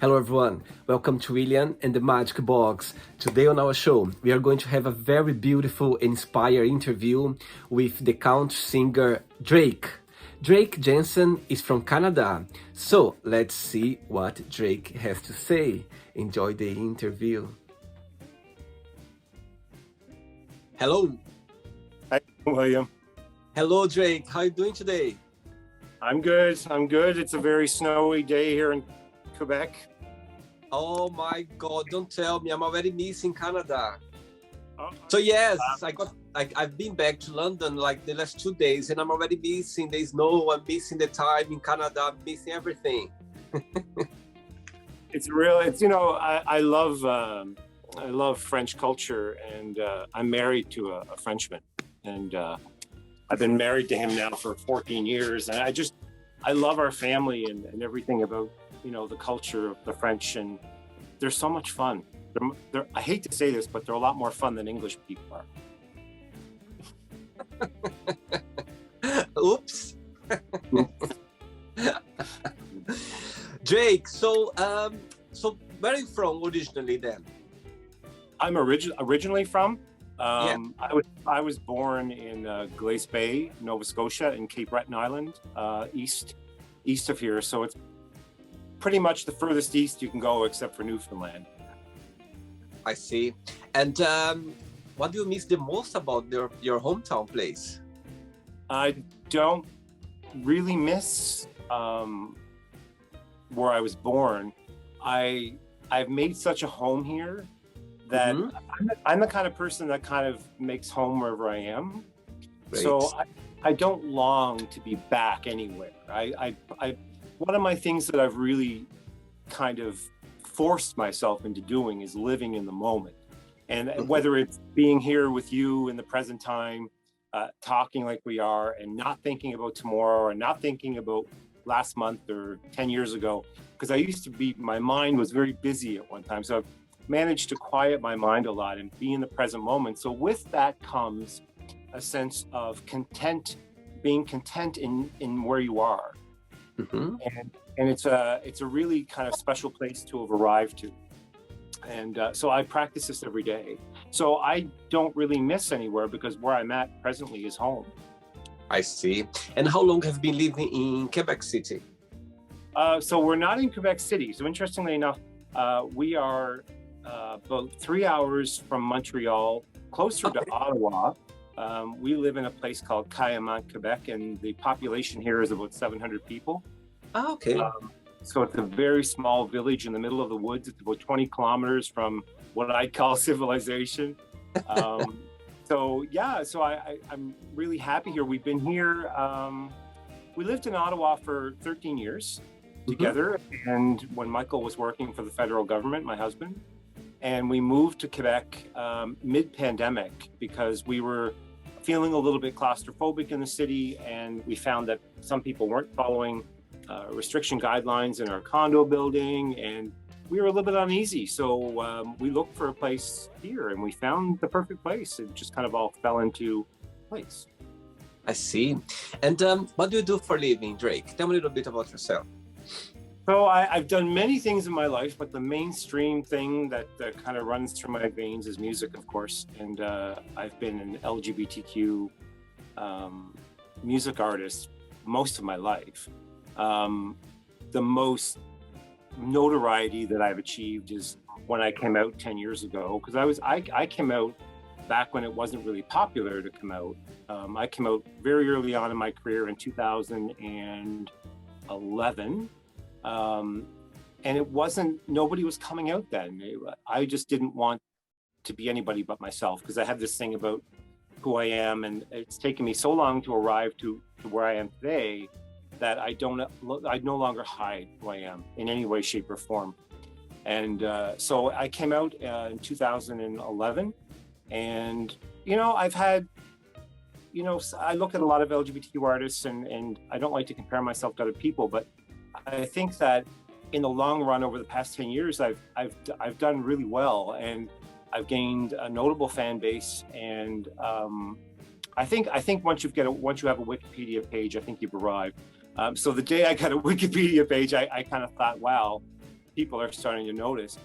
Hello everyone, welcome to William and the Magic Box. Today on our show, we are going to have a very beautiful, inspiring interview with the country singer Drake. Drake Jensen is from Canada, so let's see what Drake has to say. Enjoy the interview. Hello. Hi, William. Hello Drake, how are you doing today? I'm good. It's a very snowy day here in Quebec. Oh my God, don't tell me, I'm already missing Canada. Oh, So yes, I've been back to London like the last 2 days and I'm already missing the snow, I'm missing the time in Canada, I'm missing everything. I love French culture, and I'm married to a Frenchman, and I've been married to him now for 14 years, and I love our family and everything about, the culture of the French, and they're so much fun. I hate to say this, but they're a lot more fun than English people are. Oops. Drake, so where are you from originally then? I'm originally from. Yeah. I was born in Glace Bay, Nova Scotia, in Cape Breton Island, east of here. So it's pretty much the furthest east you can go, except for Newfoundland. I see. And what do you miss the most about your hometown place? I don't really miss where I was born. I've made such a home here that I'm the kind of person that kind of makes home wherever I am. Great. So I don't long to be back anywhere. One of my things that I've really kind of forced myself into doing is living in the moment. And whether it's being here with you in the present time, talking like we are, and not thinking about tomorrow, or not thinking about last month or 10 years ago, because my mind was very busy at one time. So I've managed to quiet my mind a lot and be in the present moment. So with that comes a sense of being content in where you are. And it's a really kind of special place to have arrived to. And so I practice this every day. So I don't really miss anywhere, because where I'm at presently is home. I see. And how long have you been living in Quebec City? So we're not in Quebec City. So interestingly enough, we are about 3 hours from Montreal, closer to Ottawa. We live in a place called Cayamant, Quebec, and the population here is about 700 people. Oh, okay. So it's a very small village in the middle of the woods. It's about 20 kilometers from what I'd call civilization. I'm really happy here. We've been here. We lived in Ottawa for 13 years together. And when Michael was working for the federal government, my husband, and we moved to Quebec mid-pandemic because we were feeling a little bit claustrophobic in the city, and we found that some people weren't following restriction guidelines in our condo building, and we were a little bit uneasy. So we looked for a place here, and we found the perfect place. It just kind of all fell into place. I see. And what do you do for a living, Drake? Tell me a little bit about yourself. So I've done many things in my life, but the mainstream thing that kind of runs through my veins is music, of course. And I've been an LGBTQ music artist most of my life. The most notoriety that I've achieved is when I came out 10 years ago, because I came out back when it wasn't really popular to come out. I came out very early on in my career in 2011. And nobody was coming out then. I just didn't want to be anybody but myself, because I had this thing about who I am, and it's taken me so long to arrive to where I am today that I no longer hide who I am in any way, shape, or form. And so I came out in 2011, and I've had, I look at a lot of LGBTQ artists, and I don't like to compare myself to other people, but I think that in the long run, over the past 10 years, I've done really well, and I've gained a notable fan base. And I think once you have a Wikipedia page, I think you've arrived. So the day I got a Wikipedia page, I kind of thought, wow, people are starting to notice.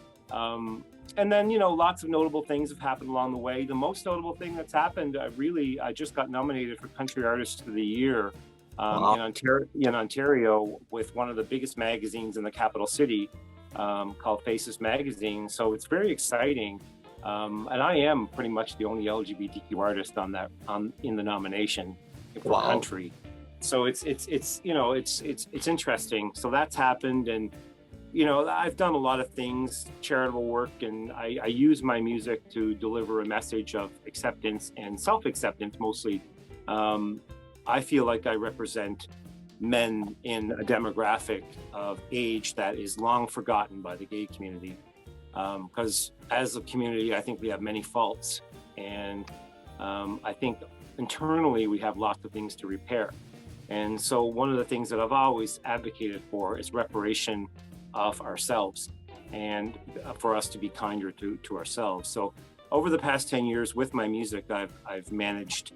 And then, you know, lots of notable things have happened along the way. The most notable thing that's happened, I just got nominated for Country Artist of the Year Wow. in Ontario with one of the biggest magazines in the capital city, called Faces Magazine. So it's very exciting. And I am pretty much the only LGBTQ artist in the nomination for Wow. country. So it's you know, it's interesting. So that's happened, and you know, I've done a lot of things, charitable work, and I use my music to deliver a message of acceptance and self-acceptance mostly. I feel like I represent men in a demographic of age that is long forgotten by the gay community. Because as a community, I think we have many faults, and I think internally we have lots of things to repair. And so one of the things that I've always advocated for is reparation of ourselves, and for us to be kinder to ourselves. So over the past 10 years with my music, I've managed,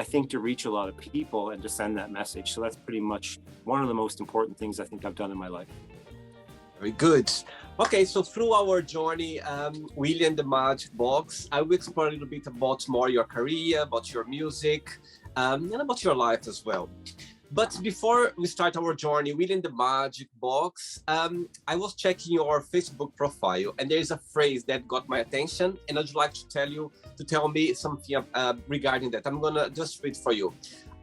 I think, to reach a lot of people and to send that message. So that's pretty much one of the most important things I think I've done in my life. Very good. Okay, so through our journey, William the Magic Box, I will explore a little bit about more your career, about your music, and about your life as well. But before we start our journey, William the Magic Box, I was checking your Facebook profile, and there is a phrase that got my attention, and I'd like to tell me something regarding that. I'm gonna just read for you.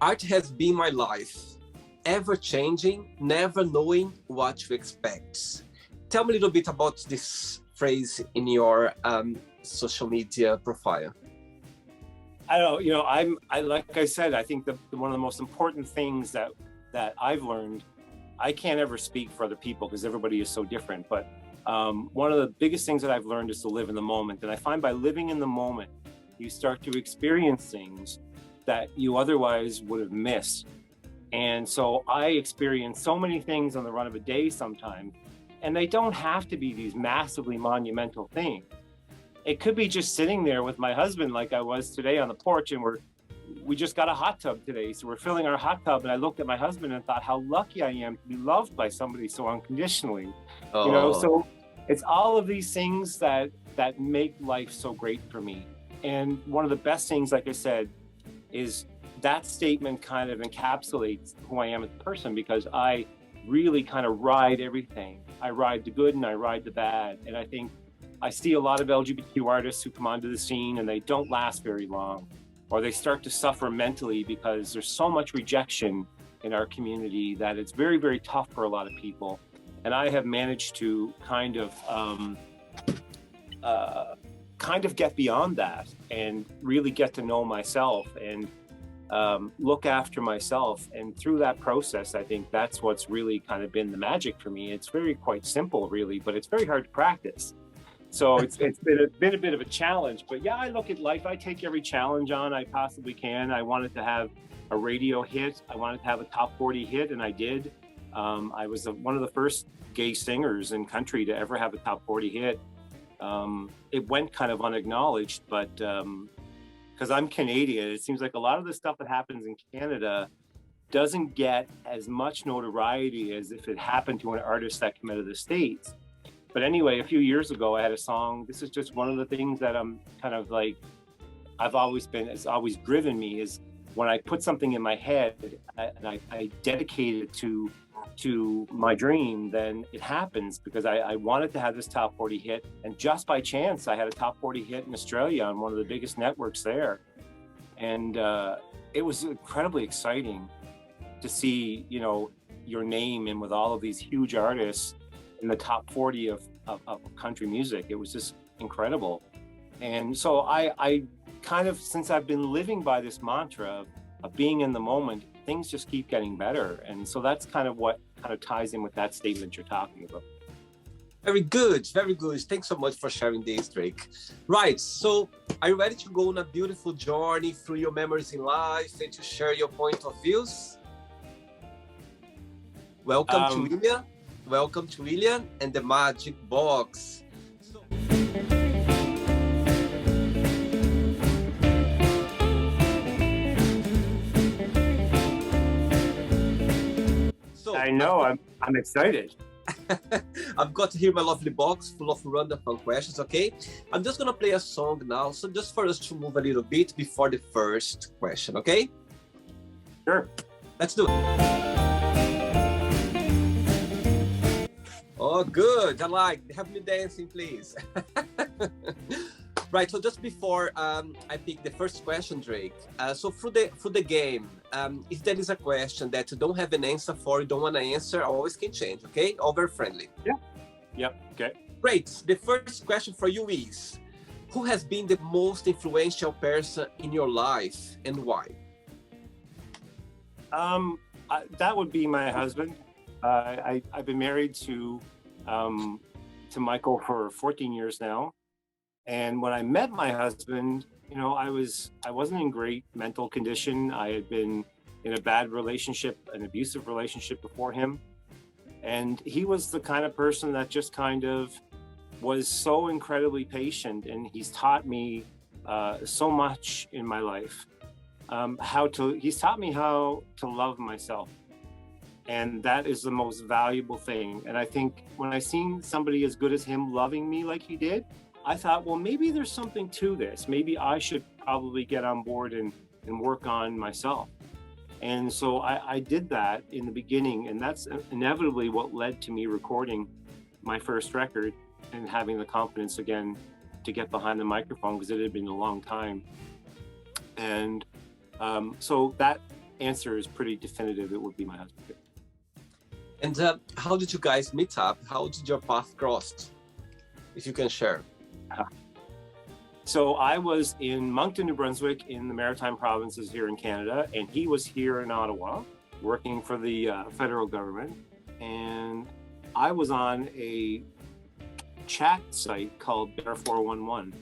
Art has been my life, ever changing, never knowing what to expect. Tell me a little bit about this phrase in your social media profile. I don't know, you know, I like I said, I think one of the most important things that I've learned, I can't ever speak for other people because everybody is so different, but one of the biggest things that I've learned is to live in the moment. And I find by living in the moment, you start to experience things that you otherwise would have missed. And so I experience so many things on the run of a day sometimes, and they don't have to be these massively monumental things. It could be just sitting there with my husband like I was today on the porch, and we just got a hot tub today. So we're filling our hot tub, and I looked at my husband and thought how lucky I am to be loved by somebody so unconditionally. Oh. You know, so it's all of these things that make life so great for me. And one of the best things, like I said, is that statement kind of encapsulates who I am as a person, because I really kind of ride everything. I ride the good and I ride the bad. And I think I see a lot of LGBTQ artists who come onto the scene and they don't last very long, or they start to suffer mentally because there's so much rejection in our community that it's very, very tough for a lot of people. And I have managed to kind of get beyond that and really get to know myself and look after myself. And through that process, I think that's what's really kind of been the magic for me. It's quite simple, really, but it's very hard to practice. So it's been a bit of a challenge. But yeah, I look at life, I take every challenge on I possibly can. I wanted to have a radio hit. I wanted to have a top 40 hit, and I did. I was one of the first gay singers in country to ever have a top 40 hit. It went kind of unacknowledged, but because I'm Canadian, it seems like a lot of the stuff that happens in Canada doesn't get as much notoriety as if it happened to an artist that came out of the States. But anyway, a few years ago, I had a song. This is just one of the things that I'm kind of like, it's always driven me, is when I put something in my head and I dedicate it to my dream, then it happens, because I wanted to have this top 40 hit. And just by chance, I had a top 40 hit in Australia on one of the biggest networks there. And it was incredibly exciting to see, you know, your name in with all of these huge artists in the top 40 of country music. It was just incredible. And so I kind of, since I've been living by this mantra of being in the moment, things just keep getting better. And so that's kind of what kind of ties in with that statement you're talking about. Very good, very good. Thanks so much for sharing this, Drake. Right, so are you ready to go on a beautiful journey through your memories in life and to share your point of views? Welcome to William. Welcome to William and the Magic Box. I know, I'm excited. I've got here my lovely box full of random fun questions, okay? I'm just gonna play a song now, so just for us to move a little bit before the first question, okay? Sure. Let's do it. Oh, good. I like. Have me dancing, please. Right. So just before I pick the first question, Drake. So for the game, if there is a question that you don't have an answer for, you don't want to answer, always can change. Okay. All very friendly. Yeah. Yep. Okay. Great. The first question for you is, who has been the most influential person in your life and why? That would be my husband. I've been married to Michael for 14 years now, and when I met my husband, you know, I wasn't in great mental condition. I had been in a bad relationship, an abusive relationship before him, and he was the kind of person that just kind of was so incredibly patient, and he's taught me so much in my life. He's taught me how to love myself. And that is the most valuable thing. And I think when I seen somebody as good as him loving me like he did, I thought, well, maybe there's something to this. Maybe I should probably get on board and work on myself. And so I did that in the beginning. And that's inevitably what led to me recording my first record and having the confidence again to get behind the microphone, because it had been a long time. And so that answer is pretty definitive. It would be my husband. And how did you guys meet up? How did your path cross? If you can share. So I was in Moncton, New Brunswick, in the Maritime Provinces here in Canada, and he was here in Ottawa working for the federal government. And I was on a chat site called Bear 411.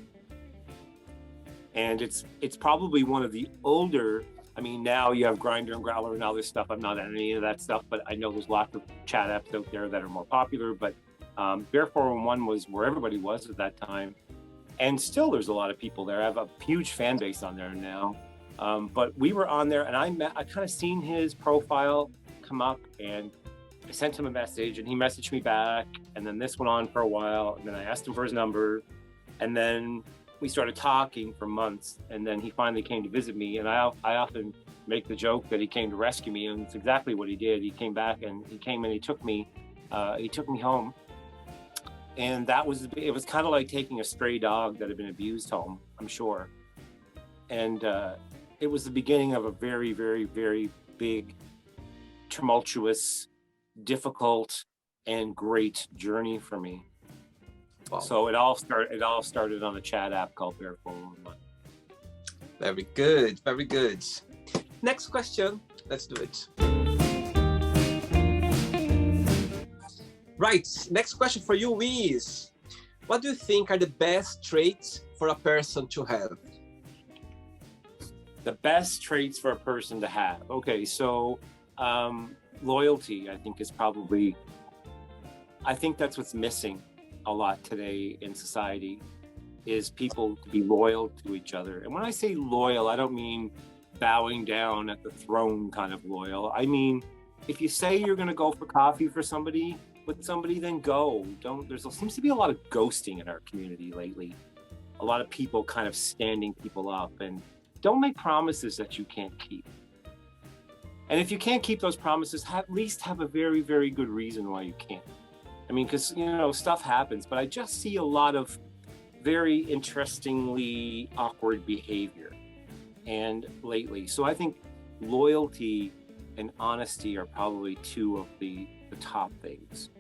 And it's probably one of the older. I mean, now you have Grindr and Growler and all this stuff. I'm not on any of that stuff, but I know there's lots of chat apps out there that are more popular. But Bear 411 was where everybody was at that time. And still there's a lot of people there. I have a huge fan base on there now. But we were on there, and I kind of seen his profile come up, and I sent him a message, and he messaged me back. And then this went on for a while. And then I asked him for his number. And then we started talking for months, and then he finally came to visit me. And I often make the joke that he came to rescue me, and it's exactly what he did. He came back, and he took me home. And it was kind of like taking a stray dog that had been abused home, I'm sure. And it was the beginning of a very, very, very big, tumultuous, difficult, and great journey for me. Wow. So it all started on a chat app called Bear 411. Very good, very good. Next question. Let's do it. Right. Next question for you is, what do you think are the best traits for a person to have? The best traits for a person to have. Okay, so loyalty, I think, is probably. I think that's what's missing a lot today in society, is people to be loyal to each other. And when I say loyal, I don't mean bowing down at the throne kind of loyal. I mean, if you say you're going to go for coffee with somebody, then go. There seems to be a lot of ghosting in our community lately. A lot of people kind of standing people up, and don't make promises that you can't keep. And if you can't keep those promises, at least have a very, very good reason why you can't. I mean, because, you know, stuff happens, but I just see a lot of very interestingly awkward behavior and lately. So I think loyalty and honesty are probably two of the top things.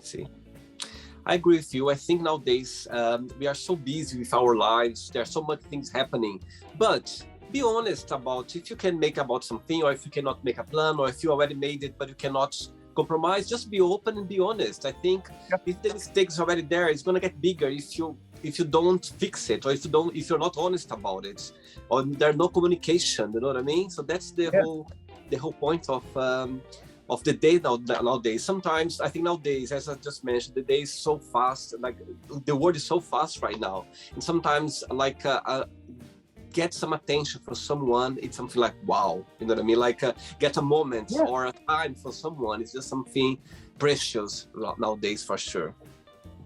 See, I agree with you. I think nowadays we are so busy with our lives. There are so much things happening, but be honest about if you can make about something, or if you cannot make a plan, or if you already made it but you cannot compromise. Just be open and be honest. I think if the mistakes are already there, it's gonna get bigger if you don't fix it, or if you're not honest about it, or there's no communication. You know what I mean? So that's the whole point of the day nowadays. Sometimes I think nowadays, as I just mentioned, the day is so fast. Like the world is so fast right now, and sometimes like get some attention from someone, it's something like, wow, you know what I mean? Like get a moment or a time for someone. It's just something precious nowadays for sure.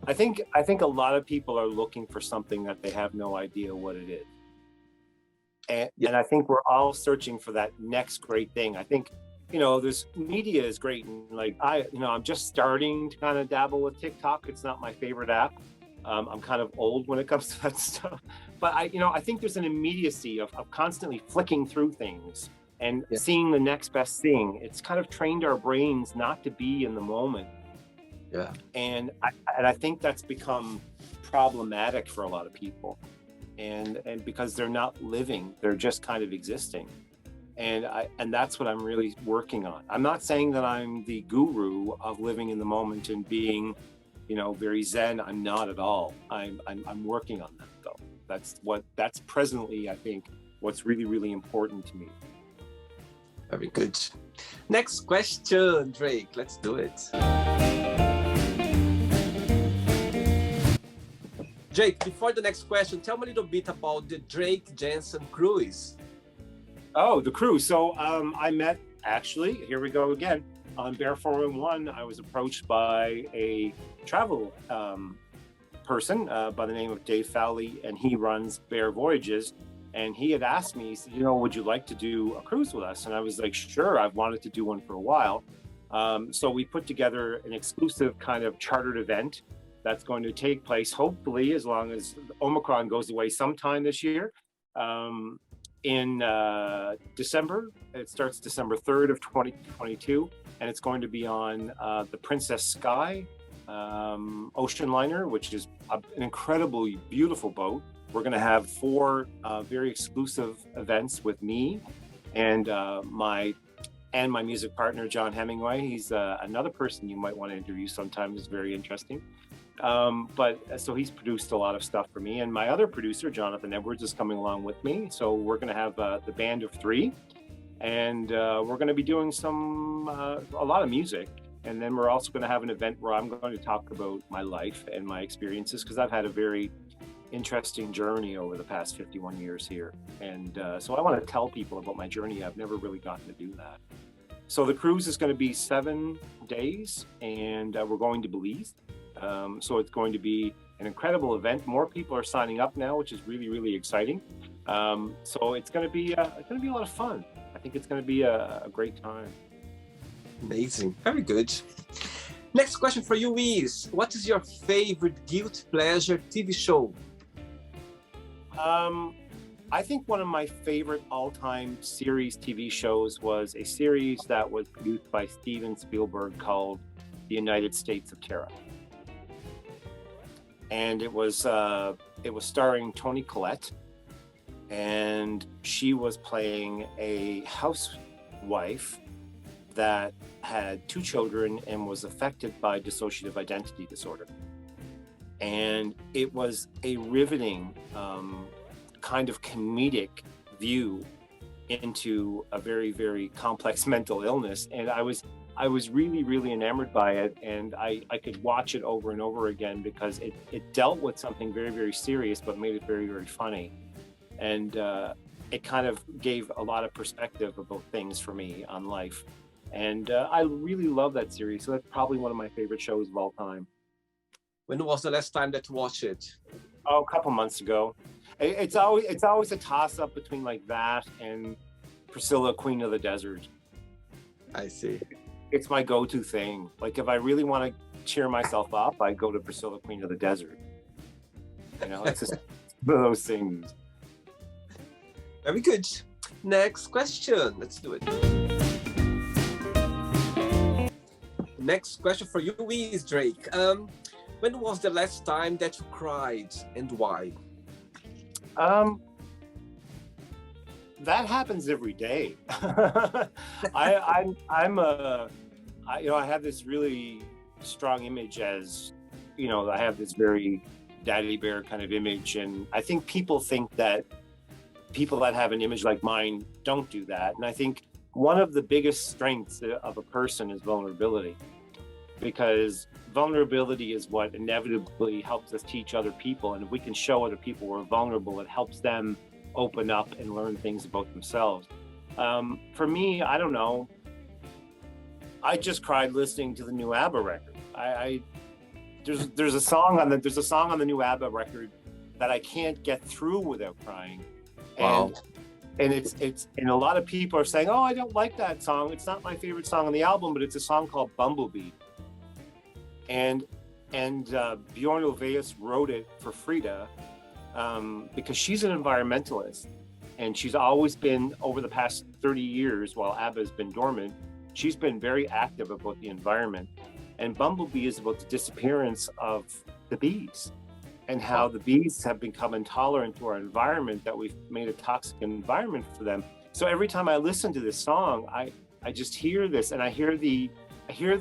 I think a lot of people are looking for something that they have no idea what it is. And I think we're all searching for that next great thing. I think, this media is great. And like, I'm just starting to kind of dabble with TikTok. It's not my favorite app. I'm kind of old when it comes to that stuff. But I think there's an immediacy of constantly flicking through things and seeing the next best thing. It's kind of trained our brains not to be in the moment. Yeah. And I think that's become problematic for a lot of people. And because they're not living, they're just kind of existing. And that's what I'm really working on. I'm not saying that I'm the guru of living in the moment and being, very zen. I'm not at all. I'm working on that though. That's presently, I think, what's really, really important to me. Very good. Next question, Drake. Let's do it. Drake, before the next question, tell me a little bit about the Drake Jensen cruise. Oh, the cruise. So I met, actually, here we go again, on Bear 411. I was approached by a travel person by the name of Dave Fowley, and he runs Bear Voyages. And he had asked me, he said, would you like to do a cruise with us? And I was like, sure, I've wanted to do one for a while. So we put together an exclusive kind of chartered event that's going to take place, hopefully, as long as Omicron goes away sometime this year, in December. It starts December 3rd of 2022, and it's going to be on the Princess Sky ocean liner, which is an incredibly beautiful boat. We're going to have 4 very exclusive events with me and my music partner, John Hemingway. He's another person you might want to interview sometime. He's very interesting. So he's produced a lot of stuff for me, and my other producer, Jonathan Edwards, is coming along with me. So we're going to have the band of 3, and we're going to be doing a lot of music. And then we're also going to have an event where I'm going to talk about my life and my experiences, because I've had a very interesting journey over the past 51 years here. And so I want to tell people about my journey. I've never really gotten to do that. So the cruise is going to be 7 days, and we're going to Belize. So it's going to be an incredible event. More people are signing up now, which is really, really exciting. So it's going to be a lot of fun. I think it's going to be a great time. Amazing. Very good. Next question for you is, what is your favorite guilty pleasure TV show? I think one of my favorite all-time series TV shows was a series that was produced by Steven Spielberg called The United States of Terror. And it was starring Toni Collette, and she was playing a housewife that had 2 children and was affected by dissociative identity disorder. And it was a riveting kind of comedic view into a very, very complex mental illness. And I was really, really enamored by it, and I could watch it over and over again because it dealt with something very, very serious, but made it very, very funny. And it kind of gave a lot of perspective about things for me on life. And I really love that series. So that's probably one of my favorite shows of all time. When was the last time that you watched it? Oh, a couple months ago. It's always a toss-up between like that and Priscilla, Queen of the Desert. I see. It's my go-to thing. Like if I really want to cheer myself up, I go to Priscilla, Queen of the Desert. It's just one of those things. Very good. Next question. Let's do it. Next question for you is, Drake. When was the last time that you cried, and why? That happens every day. I have this really strong image as, I have this very daddy bear kind of image, and I think people think that people that have an image like mine don't do that. And I think one of the biggest strengths of a person is vulnerability, because vulnerability is what inevitably helps us teach other people. And if we can show other people we're vulnerable, it helps them open up and learn things about themselves. For me, I don't know. I just cried listening to the new ABBA record. There's a song on the new ABBA record that I can't get through without crying. Wow. And it's and a lot of people are saying, "Oh, I don't like that song. It's not my favorite song on the album," but it's a song called Bumblebee. And Bjorn Ulvaeus wrote it for Frida because she's an environmentalist, and she's always been, over the past 30 years while ABBA has been dormant, she's been very active about the environment. And Bumblebee is about the disappearance of the bees and how the bees have become intolerant to our environment, that we've made a toxic environment for them. So every time I listen to this song, I just hear this, and I hear the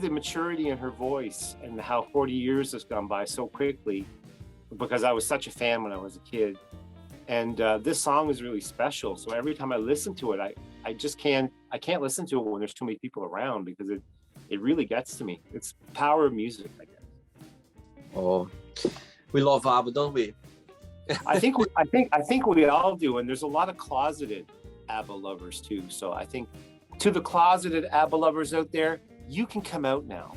maturity in her voice, and how 40 years has gone by so quickly, because I was such a fan when I was a kid. And this song is really special. So every time I listen to it, I can't listen to it when there's too many people around, because it really gets to me. It's the power of music, I guess. Oh, we love ABBA, don't we? I think we all do, and there's a lot of closeted ABBA lovers too. So I think, to the closeted ABBA lovers out there, you can come out now.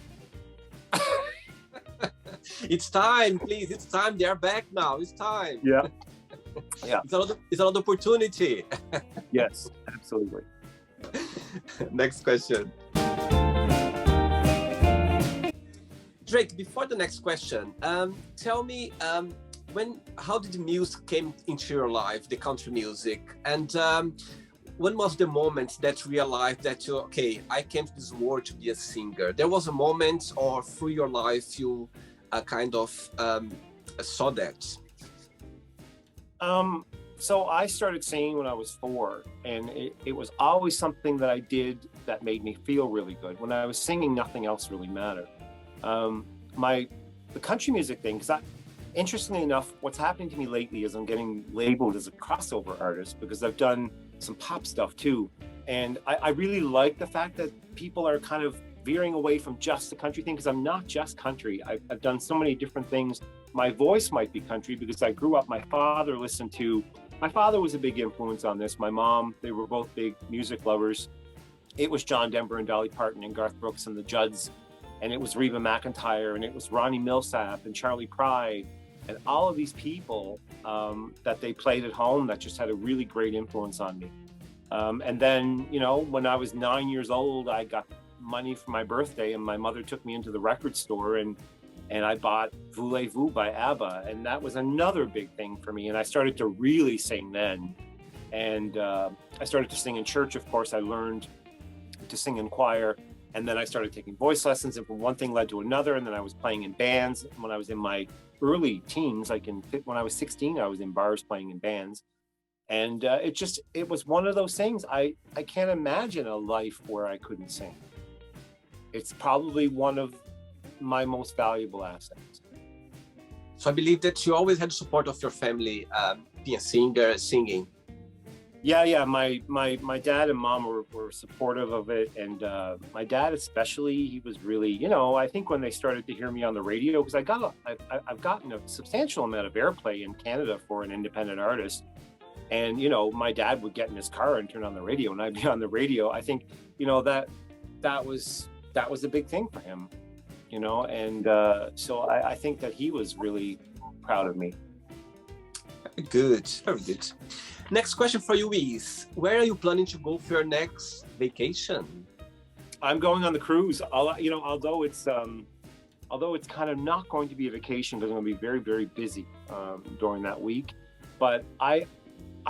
It's time, please. It's time. They're back now. It's time. Yeah. Yeah. It's another opportunity. Yes, absolutely. Next question. Drake, before the next question, tell me, how did the music came into your life, the country music, and when was the moment that you realized that I came to this world to be a singer? There was a moment, or through your life you kind of saw that? So I started singing when I was 4, and it was always something that I did that made me feel really good. When I was singing, nothing else really mattered. The country music thing, because interestingly enough, what's happening to me lately is I'm getting labeled as a crossover artist, because I've done some pop stuff too. And I really like the fact that people are kind of veering away from just the country thing, because I'm not just country. I've done so many different things. My voice might be country because I grew up, my father was a big influence on this. My mom, they were both big music lovers. It was John Denver and Dolly Parton and Garth Brooks and the Judds, and it was Reba McEntire, and it was Ronnie Milsap and Charlie Pride, and all of these people that they played at home that just had a really great influence on me. And then, when I was 9 years old, I got money for my birthday, and my mother took me into the record store, and I bought Voulez-Vous by ABBA, and that was another big thing for me. And I started to really sing then. And I started to sing in church, of course. I learned to sing in choir, and then I started taking voice lessons, and from one thing led to another, and then I was playing in bands. When I was in my early teens, when I was 16, I was in bars playing in bands. And it was one of those things. I can't imagine a life where I couldn't sing. It's probably one of my most valuable assets. So I believe that you always had support of your family, being a singer, singing. Yeah. My dad and mom were supportive of it, and my dad especially, he was really, I think when they started to hear me on the radio, because I've gotten a substantial amount of airplay in Canada for an independent artist, and my dad would get in his car and turn on the radio, and I'd be on the radio. I think that was a big thing for him, and so I think that he was really proud of me. Good, very good. Next question for you is, where are you planning to go for your next vacation? I'm going on the cruise. Although it's kind of not going to be a vacation, because I'm going to be very, very busy during that week. But I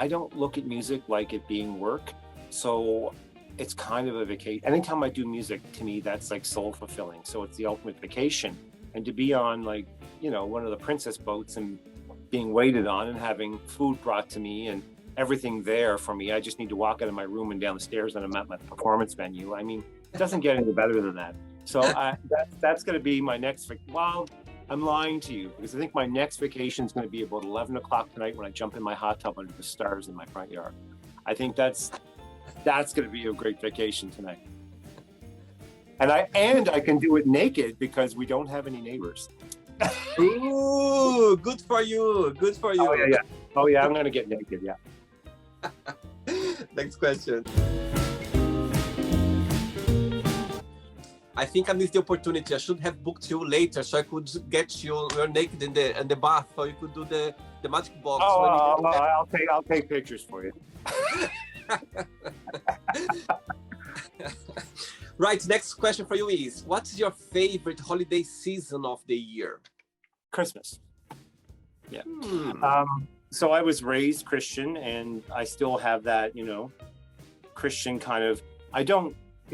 don't look at music like it being work. So it's kind of a vacation. Anytime I do music, to me, that's like soul fulfilling. So it's the ultimate vacation. And to be on one of the princess boats and being waited on and having food brought to me and everything there for me, I just need to walk out of my room and down the stairs and I'm at my performance venue. I mean, it doesn't get any better than that. So that's going to be my next, well, I'm lying to you, because I think my next vacation is going to be about 11 o'clock tonight when I jump in my hot tub under the stars in my front yard. I think that's going to be a great vacation tonight. And I can do it naked because we don't have any neighbors. Ooh, good for you. Good for you. Oh yeah. I'm going to get naked. Yeah. Next question. I think I missed the opportunity. I should have booked you later so I could get you. You're naked in the bath, so you could do the magic box. Oh, I'll take pictures for you. Right. Next question for you is: what's your favorite holiday season of the year? Christmas. Yeah. So I was raised Christian, and I still have that, Christian kind of. I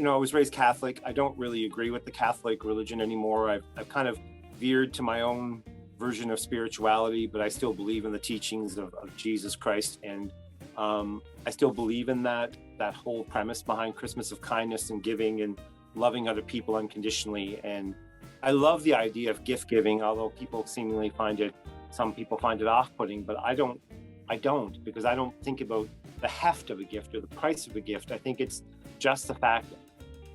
was raised Catholic. I don't really agree with the Catholic religion anymore. I've kind of veered to my own version of spirituality, but I still believe in the teachings of Jesus Christ. And I still believe in that whole premise behind Christmas of kindness and giving and loving other people unconditionally. And I love the idea of gift giving, although some people find it off-putting, but I don't, because I don't think about the heft of a gift or the price of a gift. I think it's just the fact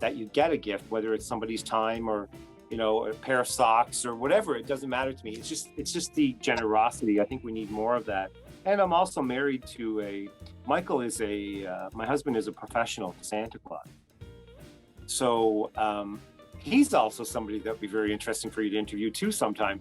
that you get a gift, whether it's somebody's time or a pair of socks or whatever. It doesn't matter to me. It's just the generosity. I think we need more of that. And I'm also married to my husband is a professional Santa Claus. So he's also somebody that would be very interesting for you to interview too sometime.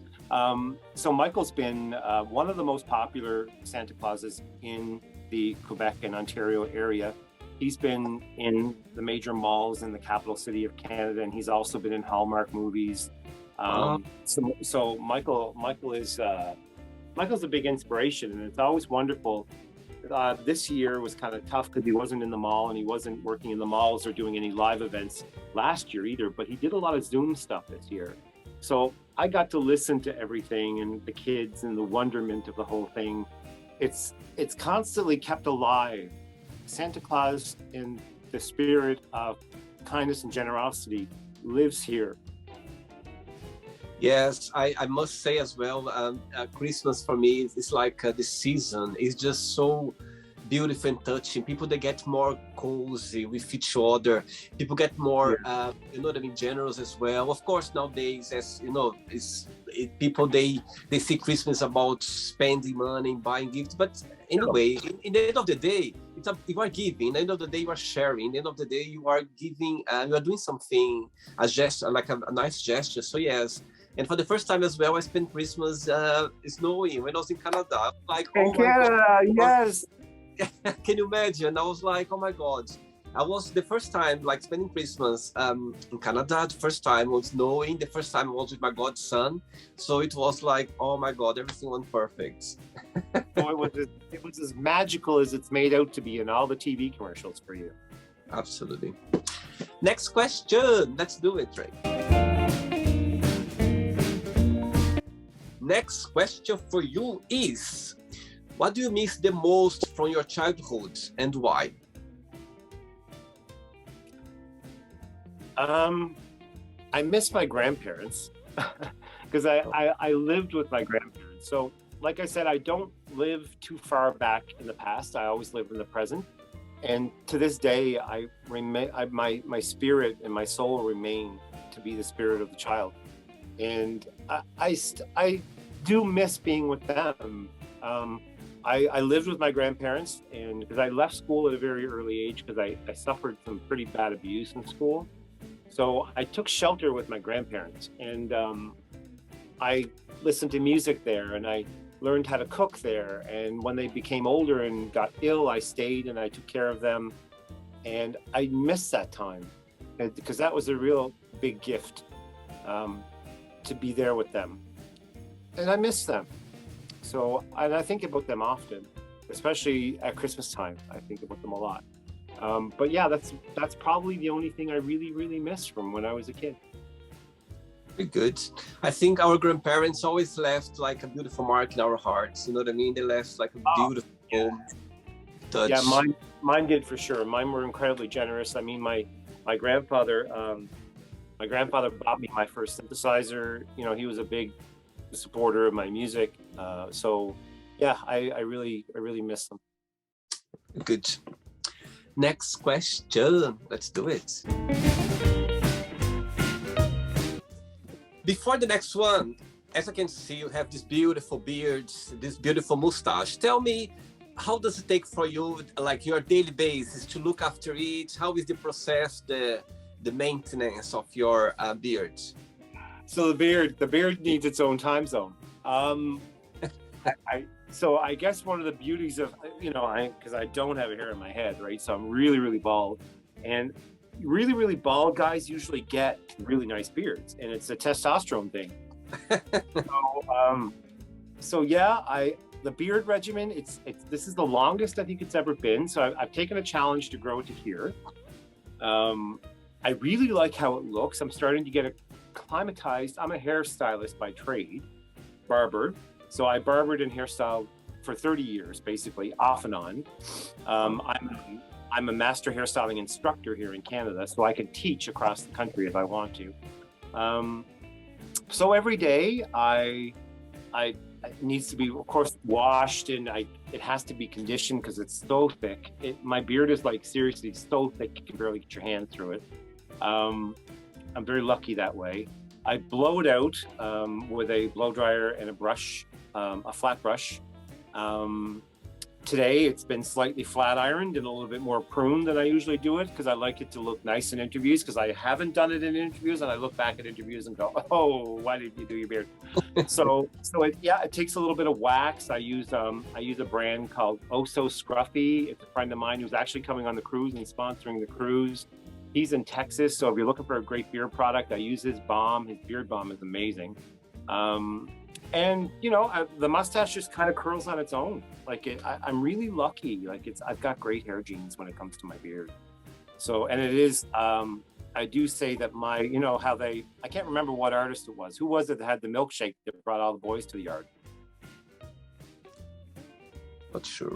So Michael's been one of the most popular Santa Clauses in the Quebec and Ontario area. He's been in the major malls in the capital city of Canada, and he's also been in Hallmark movies. So Michael's a big inspiration, and it's always wonderful. This year was kind of tough because he wasn't in the mall, and he wasn't working in the malls or doing any live events last year either, but he did a lot of Zoom stuff this year. So I got to listen to everything and the kids and the wonderment of the whole thing. It's constantly kept alive. Santa Claus, in the spirit of kindness and generosity, lives here. Yes, I must say as well, Christmas for me is like the season is just so beautiful and touching. People, they get more cozy with each other. People get more, generous as well. Of course, nowadays, as you know, people, they see Christmas about spending money, buying gifts. But anyway, in the end of the day, you are giving. In the end of the day, you are sharing. In the end of the day, you are giving. You are doing something, a gesture, like a nice gesture. So yes. And for the first time as well, I spent Christmas snowing when I was in Canada. I was like, in Canada, yes. Can you imagine? I was like, oh my God. I was the first time like spending Christmas in Canada. The first time was snowing. The first time I was with my godson. So it was like, oh my God, everything went perfect. It was as magical as it's made out to be in all the TV commercials for you. Absolutely. Next question. Let's do it, Drake. Next question for you is, what do you miss the most from your childhood and why? I miss my grandparents because I lived with my grandparents. So like I said, I don't live too far back in the past. I always live in the present. And to this day, my spirit and my soul remain to be the spirit of the child. And I do miss being with them. I lived with my grandparents, and because I left school at a very early age because I suffered some pretty bad abuse in school. So I took shelter with my grandparents, and I listened to music there, and I learned how to cook there. And when they became older and got ill, I stayed and I took care of them. And I miss that time because that was a real big gift. To be there with them, and I miss them. So, and I think about them often, especially at Christmas time. I think about them a lot. But yeah, that's probably the only thing I really miss from when I was a kid. Very good. I think our grandparents always left like a beautiful mark in our hearts. You know what I mean? They left like a beautiful touch. Yeah, mine did for sure. Mine were incredibly generous. I mean, my grandfather. My grandfather bought me my first synthesizer. He was a big supporter of my music. So yeah, I really miss them. Good. Next question. Let's do it. Before the next one, as I can see, you have this beautiful beard, this beautiful mustache. Tell me, how does it take for you, like your daily basis, to look after it? How is the process, the maintenance of your beard? So the beard needs its own time zone. So I guess one of the beauties of, because I don't have a hair in my head, right? So I'm really, really bald, and really, really bald guys usually get really nice beards, and it's a testosterone thing. So yeah, the beard regimen, this is the longest I think it's ever been. So I've taken a challenge to grow it to here. I really like how it looks. I'm starting to get acclimatized. I'm a hairstylist by trade, barber. So I barbered and hairstyled for 30 years, basically, off and on. I'm a master hairstyling instructor here in Canada, so I can teach across the country if I want to. So every day, it needs to be, of course, washed, and it has to be conditioned because it's so thick. My beard is like seriously so thick you can barely get your hand through it. I'm very lucky that way. I blow it out with a blow dryer and a brush, a flat brush. Today it's been slightly flat ironed and a little bit more pruned than I usually do it because I like it to look nice in interviews, because I haven't done it in interviews and I look back at interviews and go, oh, why did you do your beard? so it takes a little bit of wax. I use a brand called Oh So Scruffy. It's a friend of mine who's actually coming on the cruise and sponsoring the cruise. He's in Texas, so if you're looking for a great beard product, I use his balm. His beard balm is amazing. And the mustache just kind of curls on its own. I'm really lucky. I've got great hair genes when it comes to my beard. So, and it is, I do say that I can't remember what artist it was. Who was it that had the milkshake that brought all the boys to the yard? Not sure.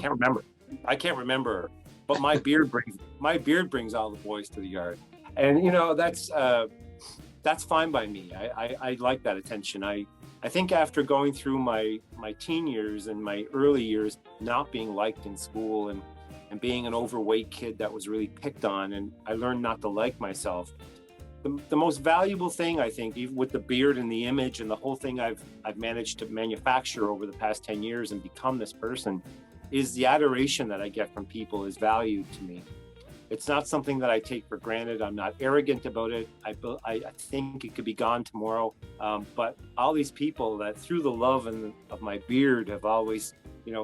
I can't remember. But my beard brings all the boys to the yard, and that's fine by me. I like that attention. I think after going through my teen years and my early years not being liked in school and being an overweight kid that was really picked on, and I learned not to like myself. The most valuable thing, I think, even with the beard and the image and the whole thing I've managed to manufacture over the past 10 years and become this person, is the adoration that I get from people is valued to me. It's not something that I take for granted. I'm not arrogant about it. I think it could be gone tomorrow. But all these people that through the love of my beard have always,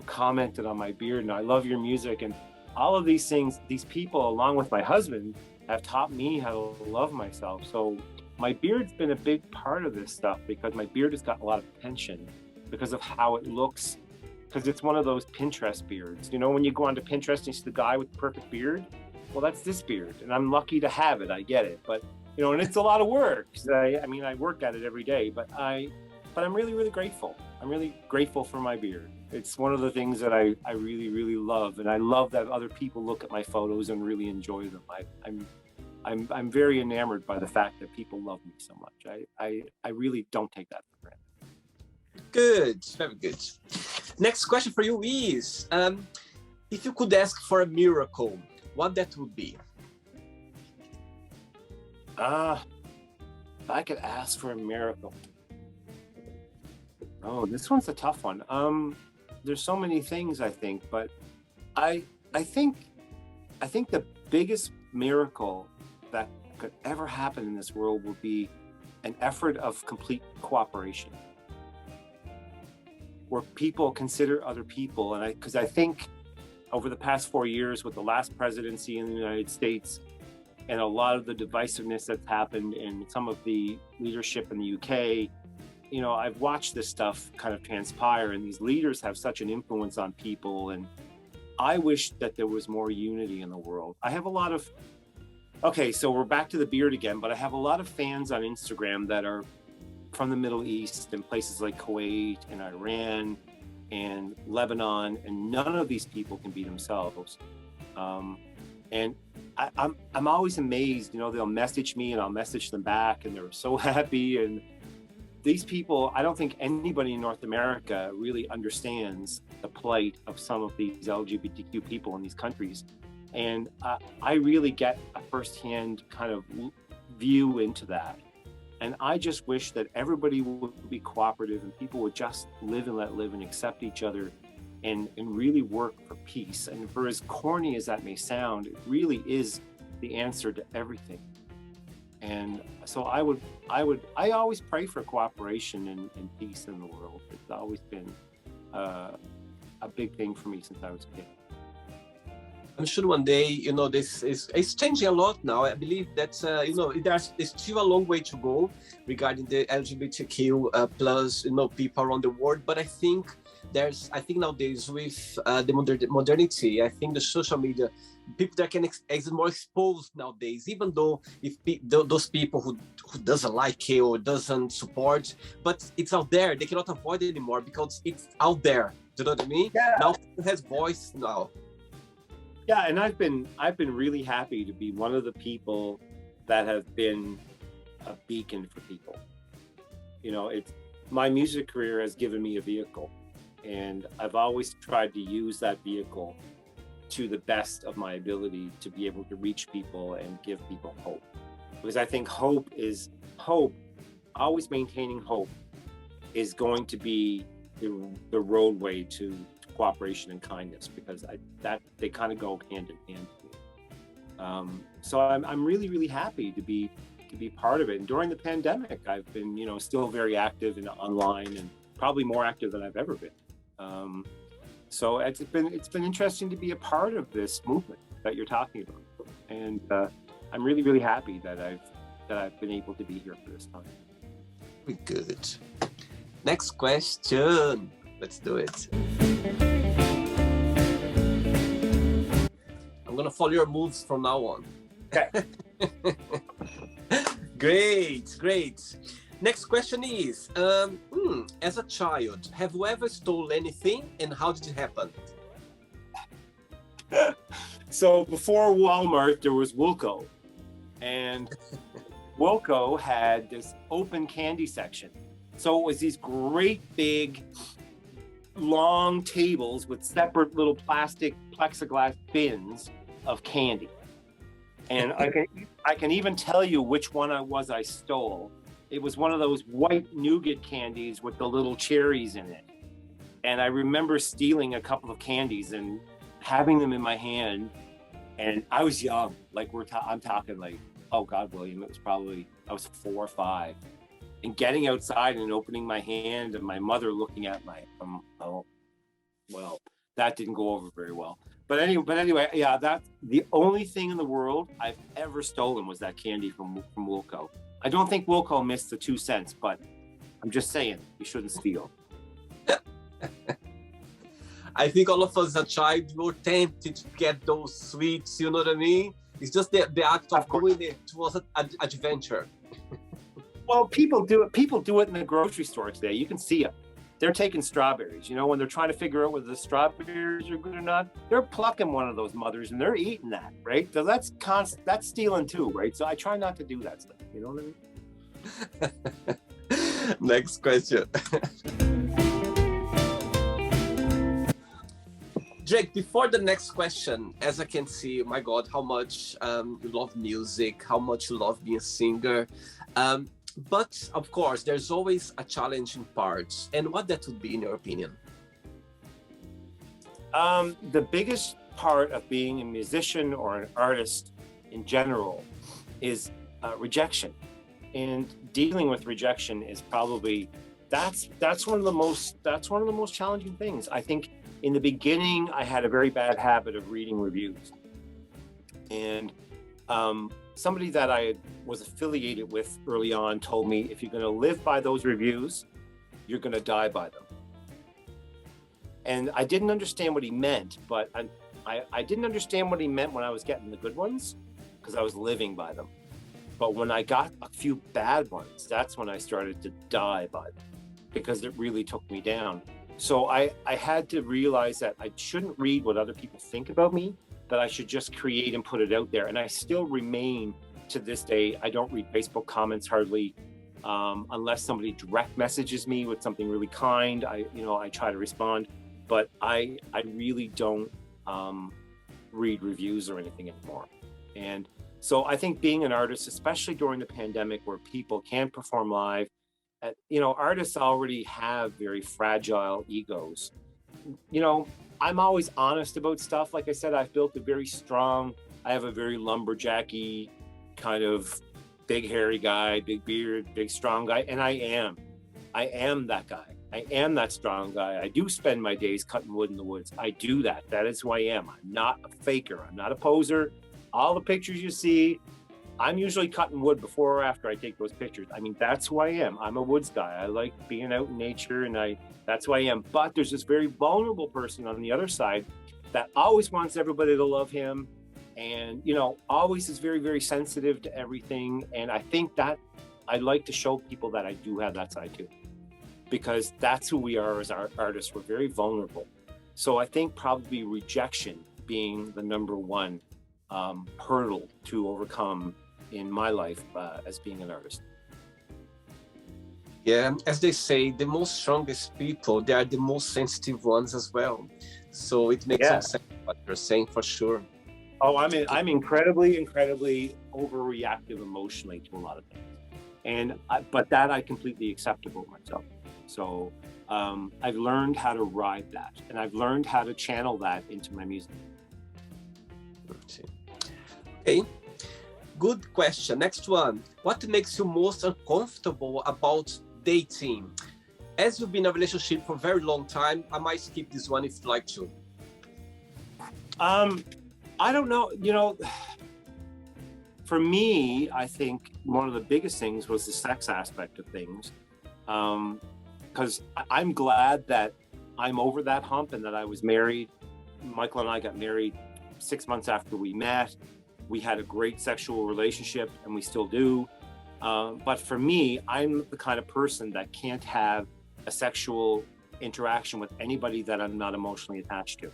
commented on my beard, and I love your music, and all of these things, these people, along with my husband, have taught me how to love myself. So my beard's been a big part of this stuff, because my beard has got a lot of attention because of how it looks. Because it's one of those Pinterest beards. When you go onto Pinterest and you see the guy with the perfect beard, well, that's this beard, and I'm lucky to have it. I get it, but and it's a lot of work. I work at it every day, but I'm really, really grateful. I'm really grateful for my beard. It's one of the things that I really, really love, and I love that other people look at my photos and really enjoy them. I'm very enamored by the fact that people love me so much. I really don't take that for granted. Good, very good. Next question for you is, if you could ask for a miracle, what that would be? If I could ask for a miracle. Oh, this one's a tough one. There's so many things, I think, but I think the biggest miracle that could ever happen in this world would be an effort of complete cooperation, where people consider other people. And because I think over the past 4 years with the last presidency in the United States and a lot of the divisiveness that's happened in some of the leadership in the UK, I've watched this stuff kind of transpire, and these leaders have such an influence on people. And I wish that there was more unity in the world. I have a lot of, so we're back to the beard again, but I have a lot of fans on Instagram that are from the Middle East and places like Kuwait and Iran and Lebanon, and none of these people can be themselves. And I'm always amazed, they'll message me and I'll message them back, and they're so happy. And these people, I don't think anybody in North America really understands the plight of some of these LGBTQ people in these countries. And I really get a firsthand kind of view into that. And I just wish that everybody would be cooperative and people would just live and let live and accept each other and really work for peace. And for as corny as that may sound, it really is the answer to everything. And so I always pray for cooperation and peace in the world. It's always been a big thing for me since I was a kid. I'm sure one day, this is changing a lot now. I believe that, there's still a long way to go regarding the LGBTQ plus, people around the world. But I think nowadays with the modernity, I think the social media, people that can is more exposed nowadays, even though if those people who doesn't like it or doesn't support, but it's out there, they cannot avoid it anymore because it's out there. Do you know what I mean? Yeah. Now it has voice now. Yeah, and I've been really happy to be one of the people that have been a beacon for people. It's my music career has given me a vehicle, and I've always tried to use that vehicle to the best of my ability to be able to reach people and give people hope. Because I think always maintaining hope is going to be the roadway to cooperation and kindness, because they kind of go hand in hand. So I'm really, really happy to be part of it. And during the pandemic, I've been, still very active and online, and probably more active than I've ever been. So it's been interesting to be a part of this movement that you're talking about, and I'm really, really happy that I've been able to be here for this time. Very good. Next question. Let's do it. I'm gonna follow your moves from now on. Okay. Great. Next question is, as a child, have you ever stole anything, and how did it happen? So before Walmart, there was Wilco, and Wilco had this open candy section. So it was these great big long tables with separate little plastic plexiglass bins of candy. And I can even tell you which one I stole. It was one of those white nougat candies with the little cherries in it. And I remember stealing a couple of candies and having them in my hand. And I was young, like I'm talking like, oh God, William, I was 4 or 5. And getting outside and opening my hand, and my mother looking at that didn't go over very well. But anyway, yeah, that's the only thing in the world I've ever stolen was that candy from Wilco. I don't think Wilco missed the 2 cents, but I'm just saying, you shouldn't steal. I think all of us as a child were tempted to get those sweets, you know what I mean? It's just the act of doing it was an adventure. Well, people do it in the grocery store today. You can see them. They're taking strawberries. When they're trying to figure out whether the strawberries are good or not, they're plucking one of those mothers and they're eating that, right? So that's stealing too, right? So I try not to do that stuff. You know what I mean? Next question. Drake, before the next question, as I can see, my God, how much you love music, how much you love being a singer. But of course, there's always a challenging part. And what that would be, in your opinion? The biggest part of being a musician or an artist in general is rejection. And dealing with rejection is probably that's one of the most challenging things. I think in the beginning, I had a very bad habit of reading reviews. And somebody that I was affiliated with early on told me, if you're going to live by those reviews, you're going to die by them. And I didn't understand what he meant, but I didn't understand what he meant when I was getting the good ones, because I was living by them. But when I got a few bad ones, that's when I started to die by them, because it really took me down. So I had to realize that I shouldn't read what other people think about me, that I should just create and put it out there. And I still remain, to this day, I don't read Facebook comments hardly, unless somebody direct messages me with something really kind. I try to respond, but I really don't read reviews or anything anymore. And so I think being an artist, especially during the pandemic where people can't perform live, artists already have very fragile egos. you know, I'm always honest about stuff. Like I said, I've built a very strong, I have a very lumberjacky kind of big hairy guy, big beard, big strong guy. And I am that guy. I am that strong guy. I do spend my days cutting wood in the woods. I do that. That is who I am. I'm not a faker. I'm not a poser. All the pictures you see, I'm usually cutting wood before or after I take those pictures. I mean, that's who I am. I'm a woods guy. I like being out in nature, and that's who I am. But there's this very vulnerable person on the other side that always wants everybody to love him, and, you know, always is very, very sensitive to everything. And I think that I like to show people that I do have that side too, because that's who we are as artists. We're very vulnerable. So I think probably rejection being the number one hurdle to overcome in my life as being an artist. Yeah, as they say, the most strongest people, they are the most sensitive ones as well. So it makes some sense what you're saying, for sure. Oh, I'm incredibly overreactive emotionally to a lot of things, but that I completely accept about myself. So I've learned how to ride that, and I've learned how to channel that into my music. Okay, good question. Next one. What makes you most uncomfortable about dating? As you've been in a relationship for a very long time, I might skip this one if you'd like to. I don't know. You know, for me, I think one of the biggest things was the sex aspect of things. Because I'm glad that I'm over that hump and that I was married. Michael and I got married 6 months after we met. We had a great sexual relationship, and we still do. But for me, I'm the kind of person that can't have a sexual interaction with anybody that I'm not emotionally attached to.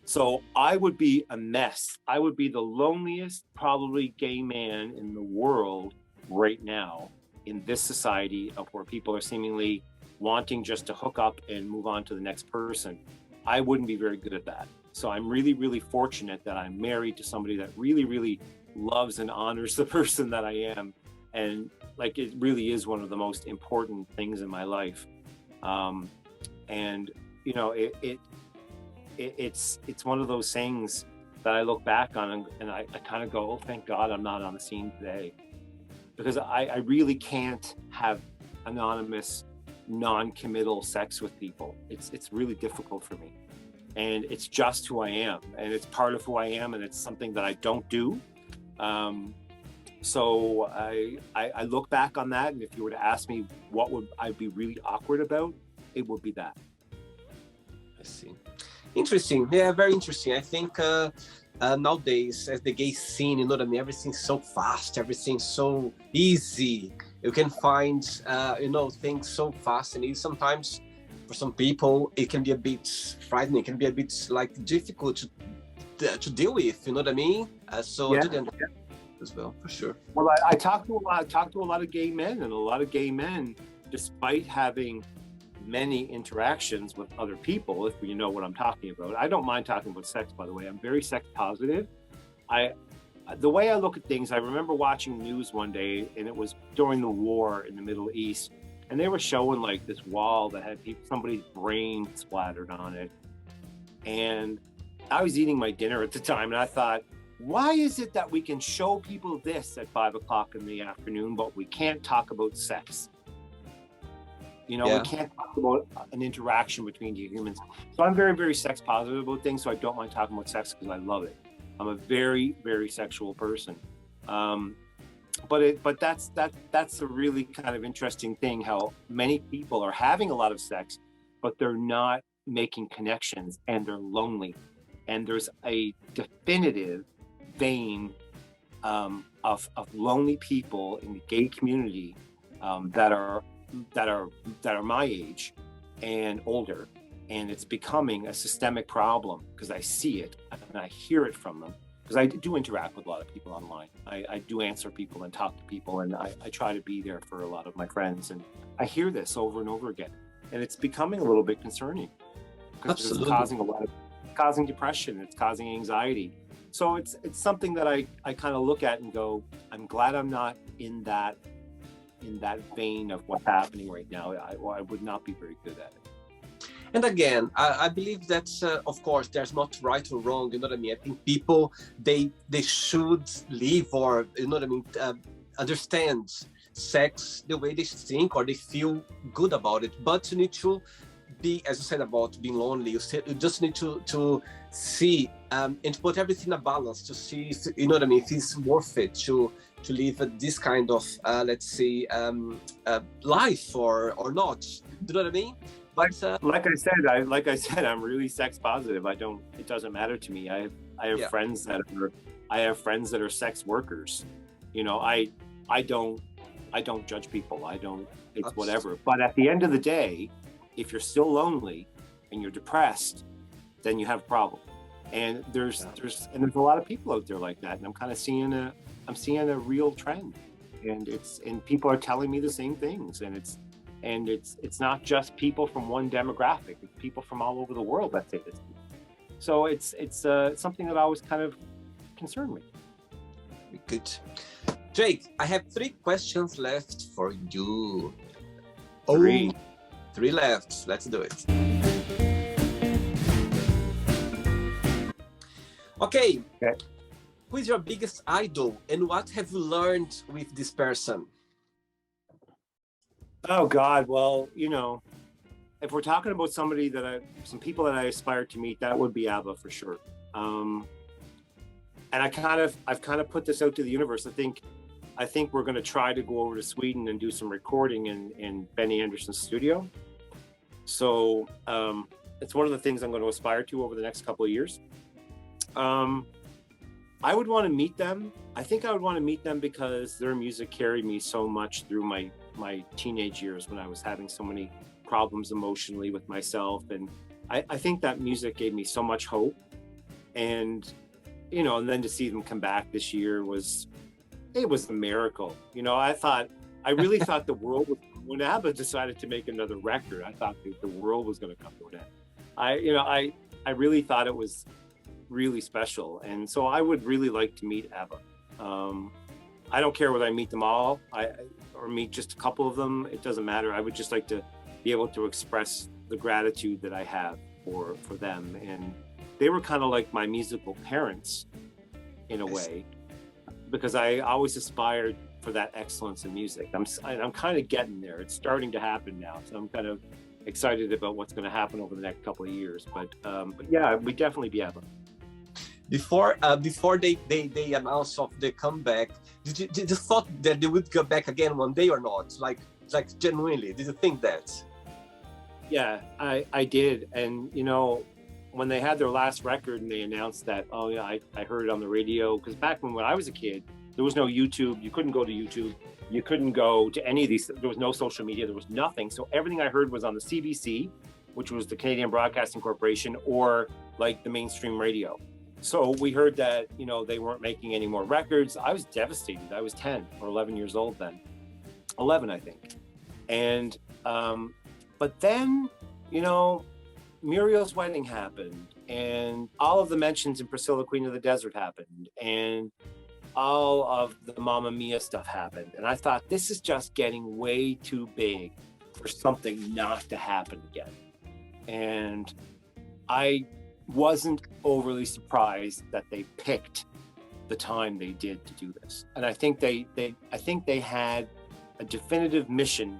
So I would be a mess. I would be the loneliest, probably, gay man in the world right now in this society of where people are seemingly wanting just to hook up and move on to the next person. I wouldn't be very good at that. So I'm really, really fortunate that I'm married to somebody that really, really loves and honors the person that I am. And like, it really is one of the most important things in my life. And, you know, it's one of those things that I look back on and I kind of go, oh, thank God I'm not on the scene today. Because I really can't have anonymous, non-committal sex with people. It's really difficult for me. And it's just who I am. And it's part of who I am. And it's something that I don't do. So I look back on that. And if you were to ask me what would I be really awkward about, it would be that. I see. Interesting. Yeah, very interesting. I think nowadays, as the gay scene, you know what I mean, everything's so fast, everything's so easy. You can find, things so fast and easy. Sometimes for some people, it can be a bit frightening. It can be a bit difficult to deal with. You know what I mean? As well, for sure. Well, I talk to a lot of gay men, and a lot of gay men, despite having many interactions with other people, if you know what I'm talking about. I don't mind talking about sex, by the way. I'm very sex positive. The way I look at things, I remember watching news one day, and it was during the war in the Middle East, and they were showing like this wall that had somebody's brain splattered on it. And I was eating my dinner at the time, and I thought, why is it that we can show people this at 5 o'clock in the afternoon, but we can't talk about sex? You know, we can't talk about an interaction between two humans. So I'm very, very sex positive about things. So I don't mind talking about sex because I love it. I'm a very, very sexual person. But that's a really kind of interesting thing, how many people are having a lot of sex, but they're not making connections, and they're lonely. And there's a definitive vein of lonely people in the gay community that are my age and older, and it's becoming a systemic problem because I see it and I hear it from them, because I do interact with a lot of people online. I do answer people and talk to people, and I try to be there for a lot of my friends, and I hear this over and over again, and it's becoming a little bit concerning because it's causing depression, it's causing anxiety. So it's something that I kind of look at and go, I'm glad I'm not in that vein of what's happening right now. I would not be very good at it. And again, I believe that, of course, there's not right or wrong. You know what I mean? I think people they should live, or you know what I mean, understand sex the way they think or they feel good about it. But you need to be, as you said about being lonely, you just need to see and to put everything in a balance to see if, you know what I mean, if it's worth it to live this kind of let's say life or not. Do you know what I mean? But like I said, I'm really sex positive. It doesn't matter to me. I have yeah. friends that are sex workers. You know, I don't judge people. It's whatever. But at the end of the day, if you're still lonely and you're depressed, then you have a problem. And there's a lot of people out there like that. And I'm kind of seeing a real trend. And people are telling me the same things. And it's not just people from one demographic. It's people from all over the world that say this. So it's something that always kind of concerned me. Good. Drake, I have 3 questions left for you. Three left. Let's do it. Okay. Who is your biggest idol and what have you learned with this person? Oh God, well, you know, if we're talking about some people that I aspire to meet, that would be ABBA for sure. And I've kind of put this out to the universe. I think we're going to try to go over to Sweden and do some recording in Benny Andersson's studio. So it's one of the things I'm going to aspire to over the next couple of years. I would want to meet them. I think I would want to meet them because their music carried me so much through my teenage years when I was having so many problems emotionally with myself. And I think that music gave me so much hope. And, you know, and then to see them come back this year was a miracle. You know, I really thought the world was, when ABBA decided to make another record, I thought the world was going to come to an end. I really thought it was really special. And so I would really like to meet ABBA. I don't care whether I meet them all or meet just a couple of them. It doesn't matter. I would just like to be able to express the gratitude that I have for them. And they were kind of like my musical parents in a way, because I always aspired for that excellence in music. I'm kind of getting there. It's starting to happen now. So I'm kind of excited about what's going to happen over the next couple of years. But yeah, we definitely be ABBA. Before they announced of the comeback, did you thought that they would go back again one day or not? Like genuinely, did you think that? Yeah, I did. And you know, when they had their last record and they announced that, oh yeah, I heard it on the radio, because back when I was a kid, there was no YouTube. You couldn't go to YouTube. You couldn't go to any of these. There was no social media. There was nothing. So everything I heard was on the CBC, which was the Canadian Broadcasting Corporation, or like the mainstream radio. So we heard that, you know, they weren't making any more records. I was devastated. I was 10 or 11 years old then. 11, I think. And, but then, you know, Muriel's wedding happened, and all of the mentions in Priscilla, Queen of the Desert happened, and all of the Mamma Mia stuff happened. And I thought, this is just getting way too big for something not to happen again. And I wasn't overly surprised that they picked the time they did to do this. And I think they had a definitive mission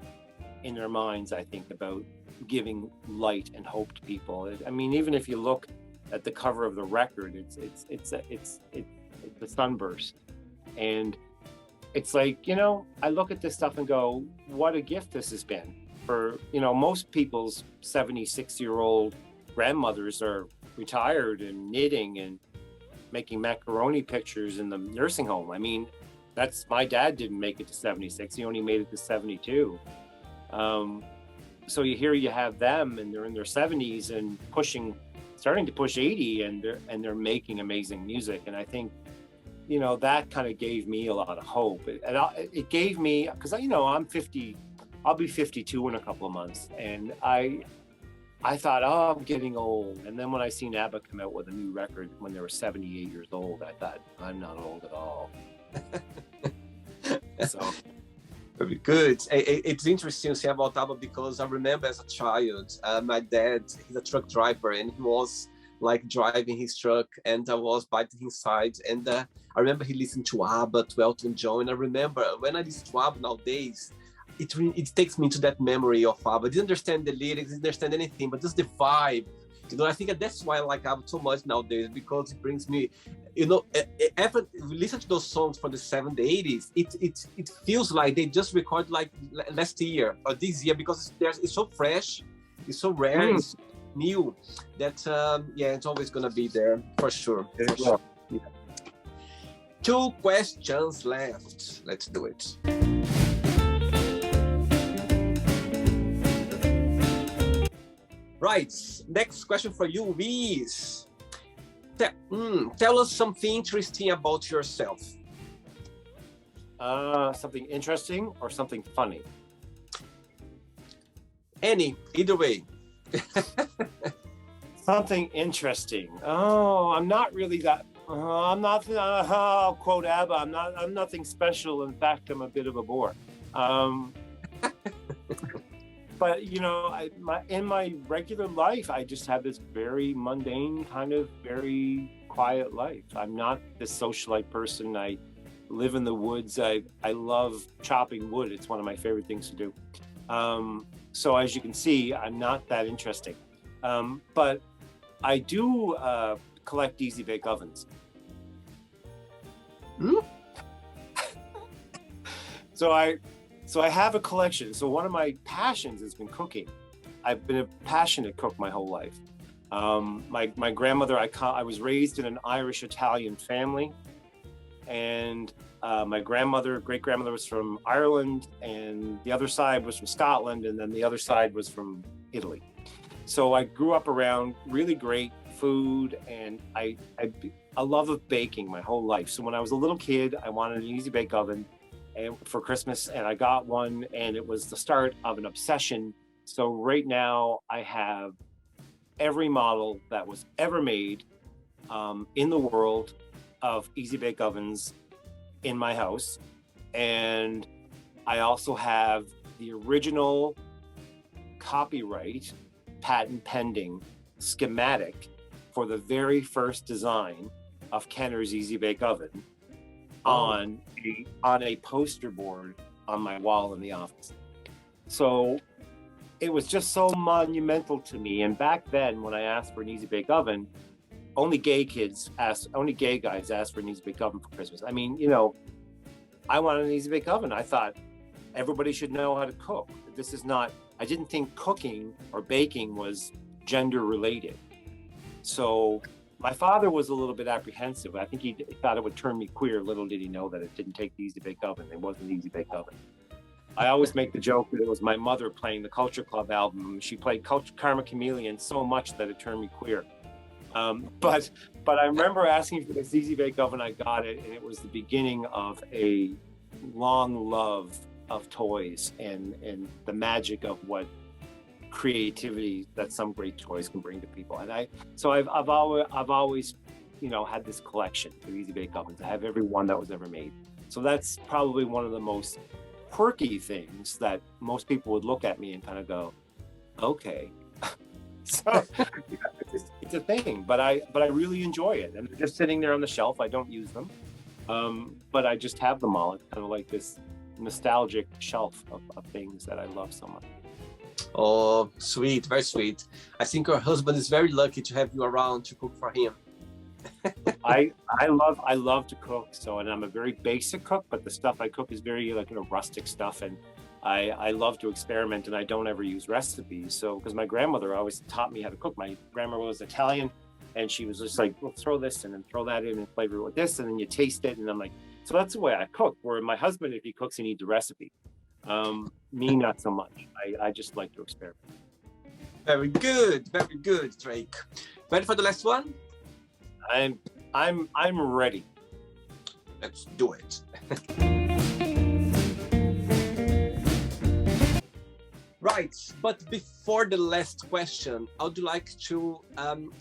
in their minds, I think, about giving light and hope to people. I mean, even if you look at the cover of the record, it's a sunburst. And it's like, you know, I look at this stuff and go, what a gift this has been for, you know, most people's 76-year-old grandmothers are retired and knitting and making macaroni pictures in the nursing home. I mean, my dad didn't make it to 76. He only made it to 72. So you have them, and they're in their 70s and starting to push 80, and they're making amazing music. And I think, you know, that kind of gave me a lot of hope. It gave me, because, you know, I'm 50, I'll be 52 in a couple of months. And I thought, oh, I'm getting old. And then when I seen ABBA come out with a new record when they were 78 years old, I thought, I'm not old at all. So Very good. It's interesting to say about Ottawa because I remember as a child, my dad, he's a truck driver, and he was like driving his truck, and I was biting his side. And I remember he listened to ABBA, to Elton John. And I remember when I listen to ABBA nowadays, it takes me to that memory of ABBA. I didn't understand the lyrics, didn't understand anything, but just the vibe. I think that's why I like ABBA so much nowadays, because it brings me, ever listen to those songs from the 70s, 80s, it feels like they just recorded like last year or this year, because it's so fresh, it's so rare, it's new, that it's always gonna be there for sure. Yeah. 2 questions left. Let's do it. Right, next question for you is, tell us something interesting about yourself. Something interesting or something funny? Either way. Something interesting. Oh, I'm not really that. I'm not. I'll quote ABBA. I'm nothing special. In fact, I'm a bit of a bore. But in my regular life, I just have this very mundane, kind of very quiet life. I'm not this socialite person. I live in the woods. I love chopping wood. It's one of my favorite things to do. So as you can see, I'm not that interesting. But I do collect easy bake ovens. So I have a collection. So one of my passions has been cooking. I've been a passionate cook my whole life. My grandmother, I was raised in an Irish-Italian family, and my great-grandmother was from Ireland, and the other side was from Scotland, and then the other side was from Italy. So I grew up around really great food, and I love of baking my whole life. So when I was a little kid, I wanted an easy bake oven for Christmas, and I got one, and it was the start of an obsession. So right now I have every model that was ever made in the world of easy bake ovens in my house. And I also have the original copyright, patent pending schematic for the very first design of Kenner's easy bake oven on a poster board on my wall in the office. So it was just so monumental to me. And back then, when I asked for an easy bake oven, only gay guys asked for an easy bake oven for Christmas. I mean, I wanted an easy bake oven. I thought everybody should know how to cook. I didn't think cooking or baking was gender related. So my father was a little bit apprehensive. I think he thought it would turn me queer. Little did he know that it didn't take the easy bake oven. It wasn't an easy bake oven. I always make the joke that it was my mother playing the Culture Club album. She played Karma Chameleon so much that it turned me queer. But I remember asking for this easy bake oven. I got it, and it was the beginning of a long love of toys and the magic of what creativity that some great toys can bring to people. And I've always had this collection of easy bake ovens. I have every one that was ever made. So that's probably one of the most quirky things that most people would look at me and kind of go, okay. So it's a thing, but I really enjoy it. And they're just sitting there on the shelf. I don't use them, but I just have them all. It's kind of like this nostalgic shelf of things that I love so much. Oh, sweet, very sweet. I think your husband is very lucky to have you around to cook for him. I love to cook. And I'm a very basic cook, but the stuff I cook is very rustic stuff, and I love to experiment, and I don't ever use recipes. So because my grandmother always taught me how to cook. My grandmother was Italian, and she was just like, well, throw this and then throw that in and flavor it with this, and then you taste it. And I'm like, so that's the way I cook. Where my husband, if he cooks, he needs a recipe. Me, not so much. I just like to experiment. Very good, Drake. Ready for the last one? I'm ready. Let's do it. Right, but before the last question, I would like to,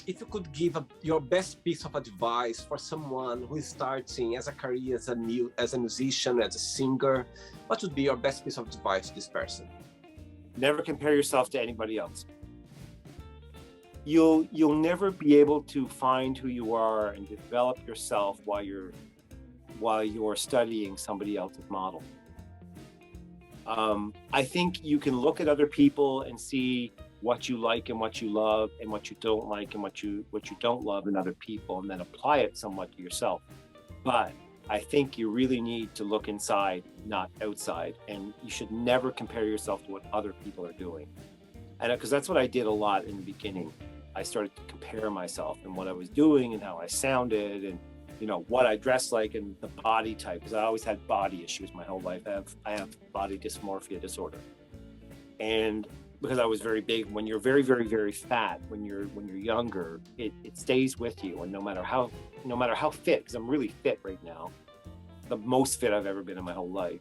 if you could give your best piece of advice for someone who is starting as a career as a musician, as a singer, what would be your best piece of advice to this person? Never compare yourself to anybody else. You'll never be able to find who you are and develop yourself while you're studying somebody else's model. I think you can look at other people and see what you like and what you love and what you don't like and what you don't love in other people, and then apply it somewhat to yourself. But I think you really need to look inside, not outside, and you should never compare yourself to what other people are doing. And because that's what I did a lot in the beginning. I started to compare myself and what I was doing and how I sounded and what I dressed like and the body type, because I always had body issues my whole life. I have body dysmorphia disorder, and because I was very big, when you're very, very, very fat, when you're younger, it stays with you, and no matter how fit, because I'm really fit right now, the most fit I've ever been in my whole life,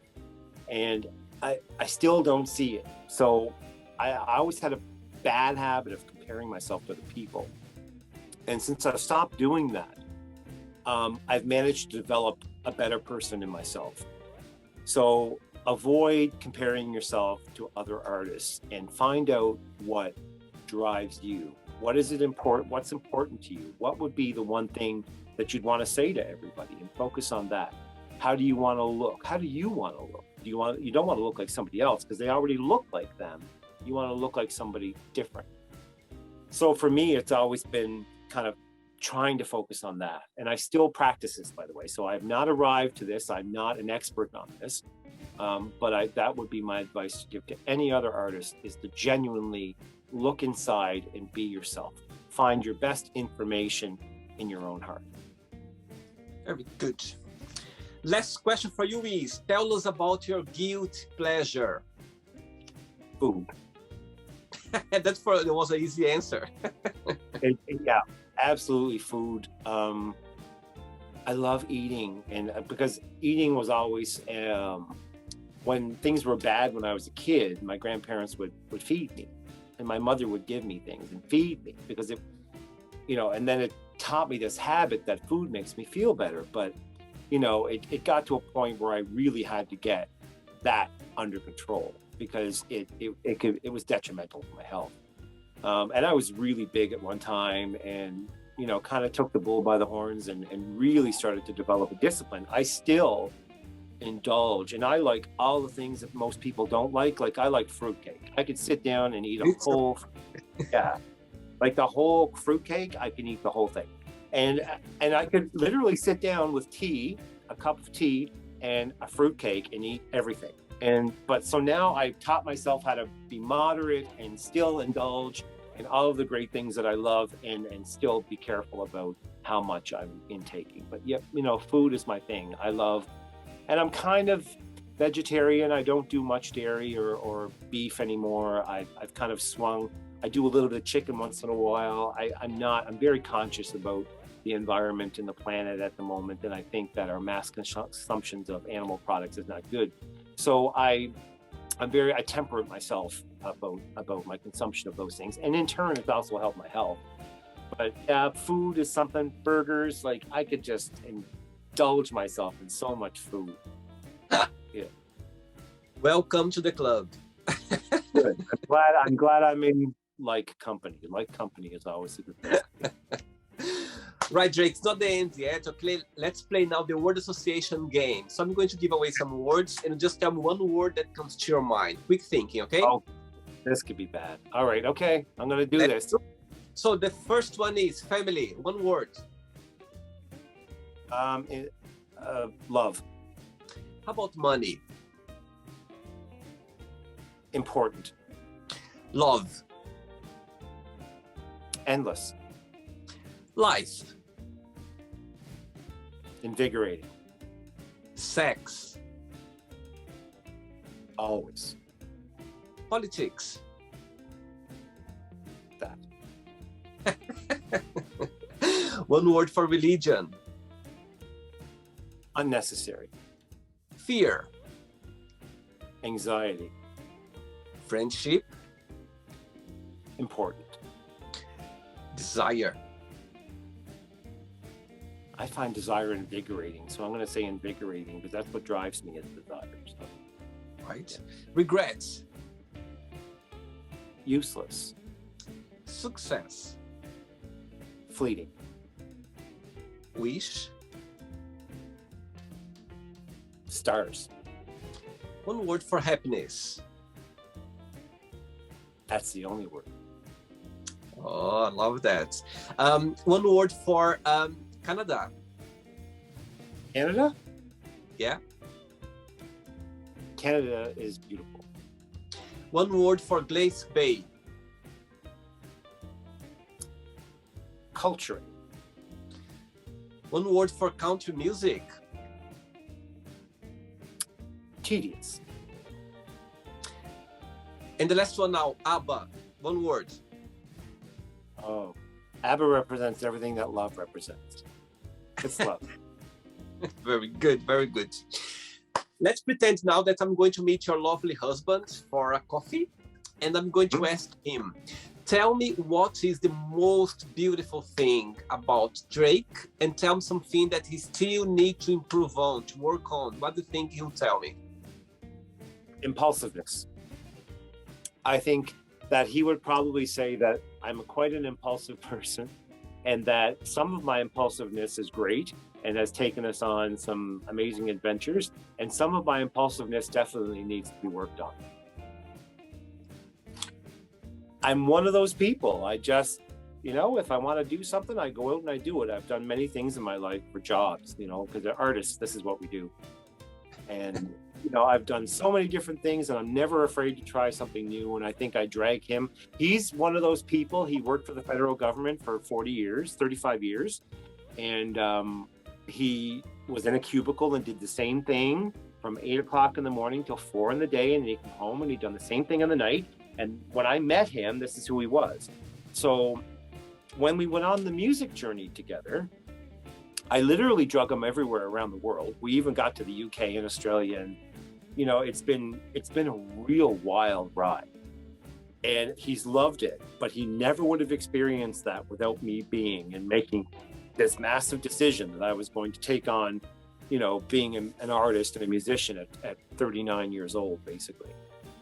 and I still don't see it. So I always had a bad habit of comparing myself to other people, and since I've stopped doing that, I've managed to develop a better person in myself. So avoid comparing yourself to other artists and find out what drives you. What's important to you? What would be the one thing that you'd want to say to everybody, and focus on that. How do you want to look? How do you want to look? You don't want to look like somebody else because they already look like them. You want to look like somebody different. So for me, it's always been kind of trying to focus on that. And I still practice this, by the way. So I have not arrived to this. I'm not an expert on this. But that would be my advice to give to any other artist, is to genuinely look inside and be yourself. Find your best information in your own heart. Very good. Last question for you is, tell us about your guilty pleasure. Food. That was an easy answer. Yeah, absolutely food. I love eating, and because eating was always, when things were bad when I was a kid, my grandparents would feed me, and my mother would give me things and feed me, because and then it taught me this habit that food makes me feel better. But it got to a point where I really had to get that under control, because it was detrimental to my health. And I was really big at one time, and kind of took the bull by the horns and really started to develop a discipline. I still indulge, and I like all the things that most people don't like. Like, I like fruitcake. I could sit down and eat a whole, yeah, like the whole fruitcake. I can eat the whole thing, and I could literally sit down with tea, a cup of tea, and a fruitcake, and eat everything. But so now I've taught myself how to be moderate and still indulge in all of the great things that I love, and still be careful about how much I'm intaking. But yet, food is my thing. I love, and I'm kind of vegetarian. I don't do much dairy or beef anymore. I've kind of swung. I do a little bit of chicken once in a while. I'm very conscious about the environment and the planet at the moment, and I think that our mass consumptions of animal products is not good. So I temper myself about my consumption of those things, and in turn, it's also helped my health. But food is something. Burgers, like, I could just indulge myself in so much food. Yeah. Welcome to the club. Good. I'm glad I'm in like company. Like company is always a good thing. Right, Drake, it's not the end yet. Okay, let's play now the word association game. So I'm going to give away some words, and just tell me one word that comes to your mind. Quick thinking, okay? Oh, this could be bad. All right, okay. I'm going to do this. So the first one is family. One word. Love. How about money? Important. Love. Endless. Life. Invigorating. Sex. Always. Politics. That. One word for religion. Unnecessary. Fear. Anxiety. Friendship. important. Desire. I find desire invigorating, so I'm going to say invigorating because that's what drives me is desire. So. Right. Yeah. Regrets. Useless. Success. Fleeting. Wish. Stars. One word for happiness. That's the only word. Oh, I love that. One word for Canada. Canada? Yeah. Canada is beautiful. One word for Glace Bay. Culture. One word for country music. Tedious. And the last one now, ABBA. One word. Oh, ABBA represents everything that love represents. It's love. Very good, very good. Let's pretend now that I'm going to meet your lovely husband for a coffee, and I'm going to ask him, tell me what is the most beautiful thing about Drake, and tell me something that he still needs to improve on, to work on. What do you think he'll tell me? Impulsiveness. I think that he would probably say that I'm quite an impulsive person, and that some of my impulsiveness is great and has taken us on some amazing adventures, and some of my impulsiveness definitely needs to be worked on. I'm one of those people. I just, if I want to do something, I go out and I do it. I've done many things in my life for jobs, because they're artists, this is what we do. And, I've done so many different things, and I'm never afraid to try something new. And I think I drag him. He's one of those people. He worked for the federal government for 35 years. And he was in a cubicle and did the same thing from 8 o'clock in the morning till 4 in the day. And then he came home and he'd done the same thing in the night. And when I met him, this is who he was. So when we went on the music journey together, I literally drug him everywhere around the world. We even got to the UK and Australia, and it's been a real wild ride. And he's loved it, but he never would have experienced that without me being and making this massive decision that I was going to take on, being an artist and a musician at 39 years old, basically.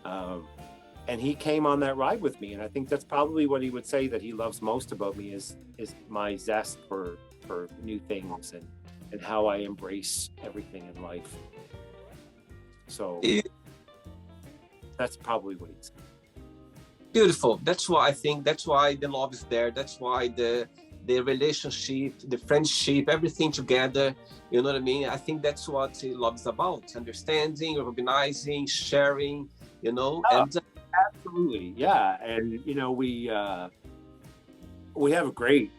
And he came on that ride with me. And I think that's probably what he would say that he loves most about me is my zest for new things and how I embrace everything in life. So that's probably what he's saying. Beautiful. That's why the love is there. That's why the relationship, the friendship, everything together, you know what I mean? I think that's what love is about. Understanding, recognizing, sharing, and absolutely. Yeah. And we have a great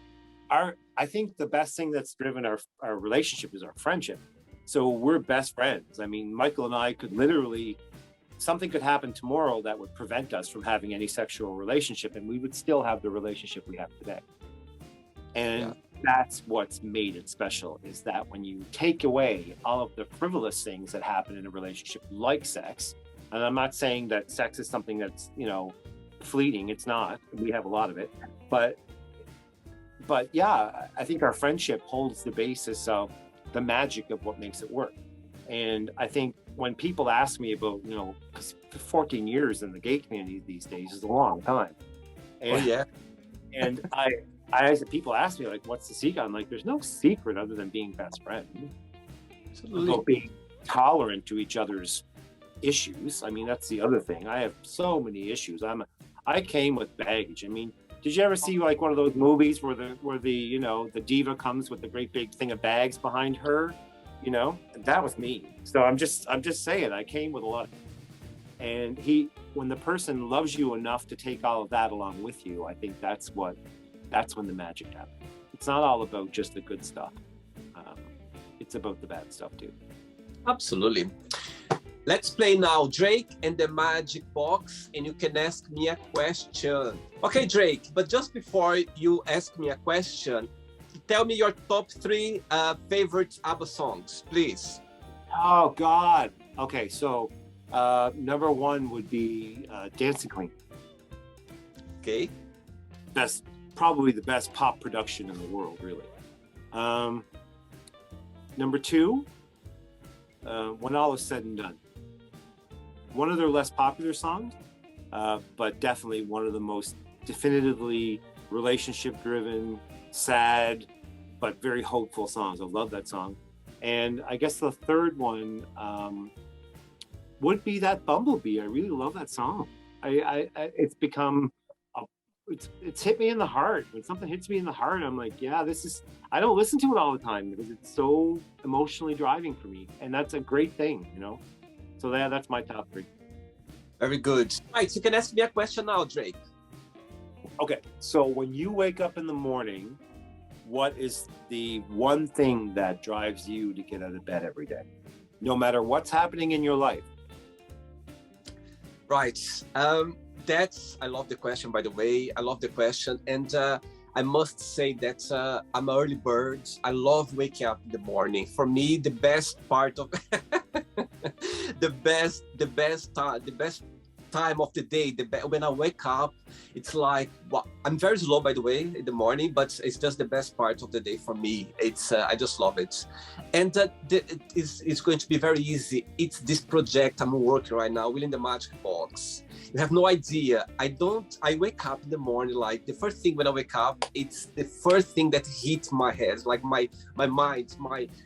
I think the best thing that's driven our relationship is our friendship. So we're best friends. I mean, Michael and I could literally, something could happen tomorrow that would prevent us from having any sexual relationship, and we would still have the relationship we have today. And that's what's made it special, is that when you take away all of the frivolous things that happen in a relationship, like sex, and I'm not saying that sex is something that's, fleeting. It's not. We have a lot of it. But yeah, I think our friendship holds the basis of the magic of what makes it work. And I think when people ask me about, because 14 years in the gay community these days is a long time. And, and people ask me, like, what's the secret? I'm like, there's no secret other than being best friends. About being tolerant to each other's issues. I mean, that's the other thing. I have so many issues. I came with baggage. I mean, did you ever see like one of those movies where the diva comes with the great big thing of bags behind her? That was me. So I'm just saying, I came with a lot. And when the person loves you enough to take all of that along with you, I think that's when the magic happens. It's not all about just the good stuff. It's about the bad stuff too. Absolutely. Let's play now Drake and the Magic Box, and you can ask me a question. Okay, Drake, but just before you ask me a question, tell me your top 3 favorite ABBA songs, please. Oh, God. Okay, so number 1 would be Dancing Queen. Okay. Probably the best pop production in the world, really. Number two, When All Is Said and Done. One of their less popular songs, but definitely one of the most definitively relationship-driven, sad, but very hopeful songs. I love that song. And I guess the third one would be that Bumblebee. I really love that song. It's become it's hit me in the heart. When something hits me in the heart, I'm like, yeah, this is. I don't listen to it all the time because it's so emotionally driving for me, and that's a great thing, you know. So that's my top three. Very good. Right, you can ask me a question now, Drake. Okay, so when you wake up in the morning, what is the one thing that drives you to get out of bed every day, no matter what's happening in your life? Right. I love the question, by the way. I love the question. And I must say that I'm an early bird. I love waking up in the morning. For me, the best part of the best time of the day, when I wake up, it's like, well, I'm very slow, by the way, in the morning, but it's just the best part of the day for me. It's I just love it. And it's going to be very easy. It's this project I'm working right now, Within the Magic Box. You have no idea. I wake up in the morning, like the first thing when I wake up, it's the first thing that hits my head, like my mind,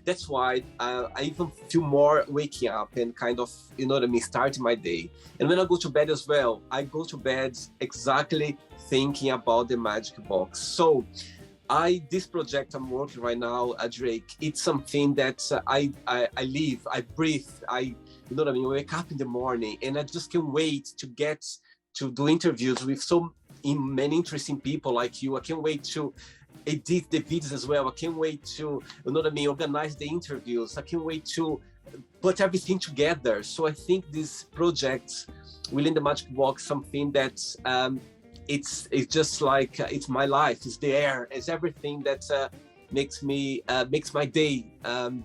that's why I even feel more waking up and kind of, you know what I mean, starting my day. And when I go to bed as well, I go to bed exactly thinking about the Magic Box. So this project I'm working right now, Drake, it's something that I live, I breathe, you know what I mean? I wake up in the morning and I just can't wait to get to do interviews with so many interesting people like you. I can't wait to edit the videos as well. I can't wait to, you know what I mean, organize the interviews. I can't wait to put everything together. So I think this project, Within the Magic Box, something that it's just like, it's my life, it's the air, it's everything that makes my day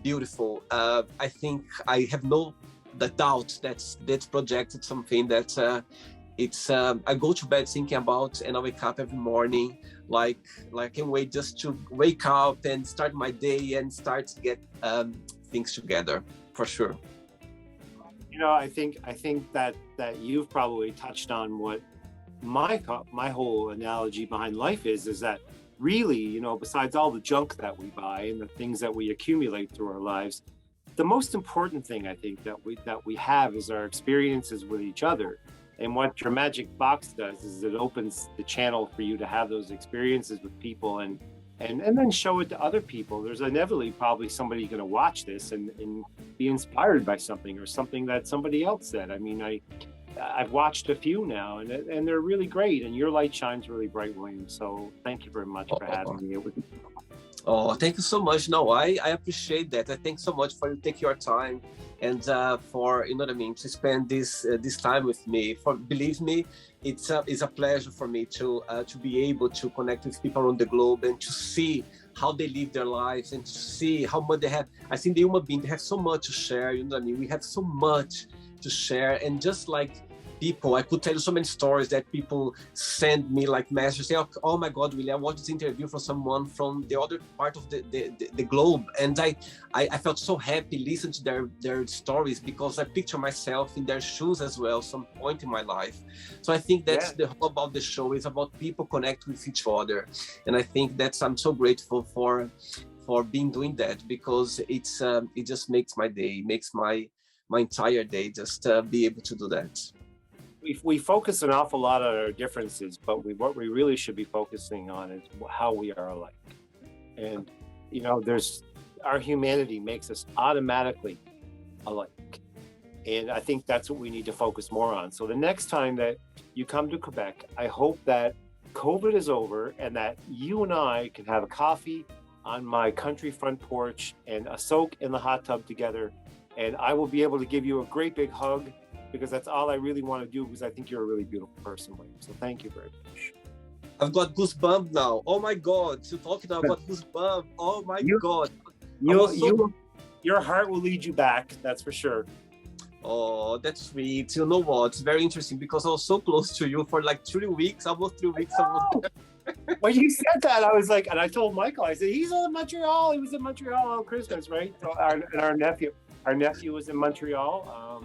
beautiful. I think I have no doubt that project is something that I go to bed thinking about, and I wake up every morning like I can't wait just to wake up and start my day and start to get things together, for sure. You know, I think that you've probably touched on what my whole analogy behind life is that really, you know, besides all the junk that we buy and the things that we accumulate through our lives, the most important thing I think that we have is our experiences with each other. And what your Magic Box does is it opens the channel for you to have those experiences with people and then show it to other people. There's inevitably probably somebody going to watch this and be inspired by something or something that somebody else said. I mean, I've watched a few now and they're really great, and your light shines really bright, William. So thank you very much for having me. Oh, thank you so much. No, I appreciate that. I thank so much for you taking your time and for, you know what I mean, to spend this time with me. Believe me, it's a pleasure for me to be able to connect with people around the globe and to see how they live their lives and to see how much they have. I think the human being, they have so much to share. You know what I mean? We have so much to share, and just like people, I could tell you so many stories that people send me like messages saying, oh my God, William, I watched this interview from someone from the other part of the globe. And I felt so happy listening to their stories, because I picture myself in their shoes as well, some point in my life. So I think that's the whole about the show, is about people connect with each other. And I think I'm so grateful for being doing that, because it just makes my day, makes my entire day, just be able to do that. We focus an awful lot on our differences, but what we really should be focusing on is how we are alike. And, you know, our humanity makes us automatically alike. And I think that's what we need to focus more on. So the next time that you come to Quebec, I hope that COVID is over and that you and I can have a coffee on my country front porch and a soak in the hot tub together. And I will be able to give you a great big hug, because that's all I really want to do, because I think you're a really beautiful person, William. So thank you very much. I've got goosebumps now. Oh my God, you're talking about goosebumps. Oh my God. Your heart will lead you back, that's for sure. Oh, that's sweet. You know what? It's very interesting because I was so close to you for like 3 weeks, almost 3 weeks. When you said that, I was like, and I told Michael, I said, he's in Montreal. He was in Montreal on Christmas, right? So our nephew was in Montreal.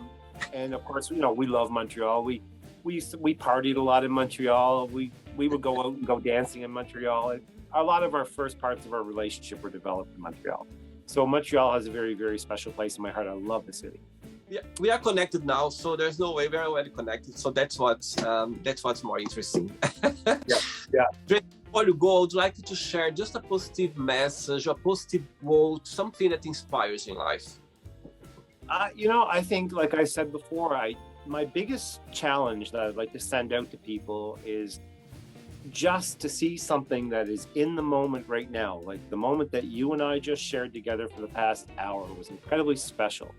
And of course, you know, we love Montreal. We partied a lot in Montreal. We would go out and go dancing in Montreal. And a lot of our first parts of our relationship were developed in Montreal. So Montreal has a very, very special place in my heart. I love the city. Yeah, we are connected now, so there's no way we are already connected. So that's what's more interesting. Yeah. Drake, before you go, I would like you to share just a positive message, a positive quote, something that inspires you in life. You know, I think, like I said before, my biggest challenge that I'd like to send out to people is just to see something that is in the moment right now. Like the moment that you and I just shared together for the past hour was incredibly special.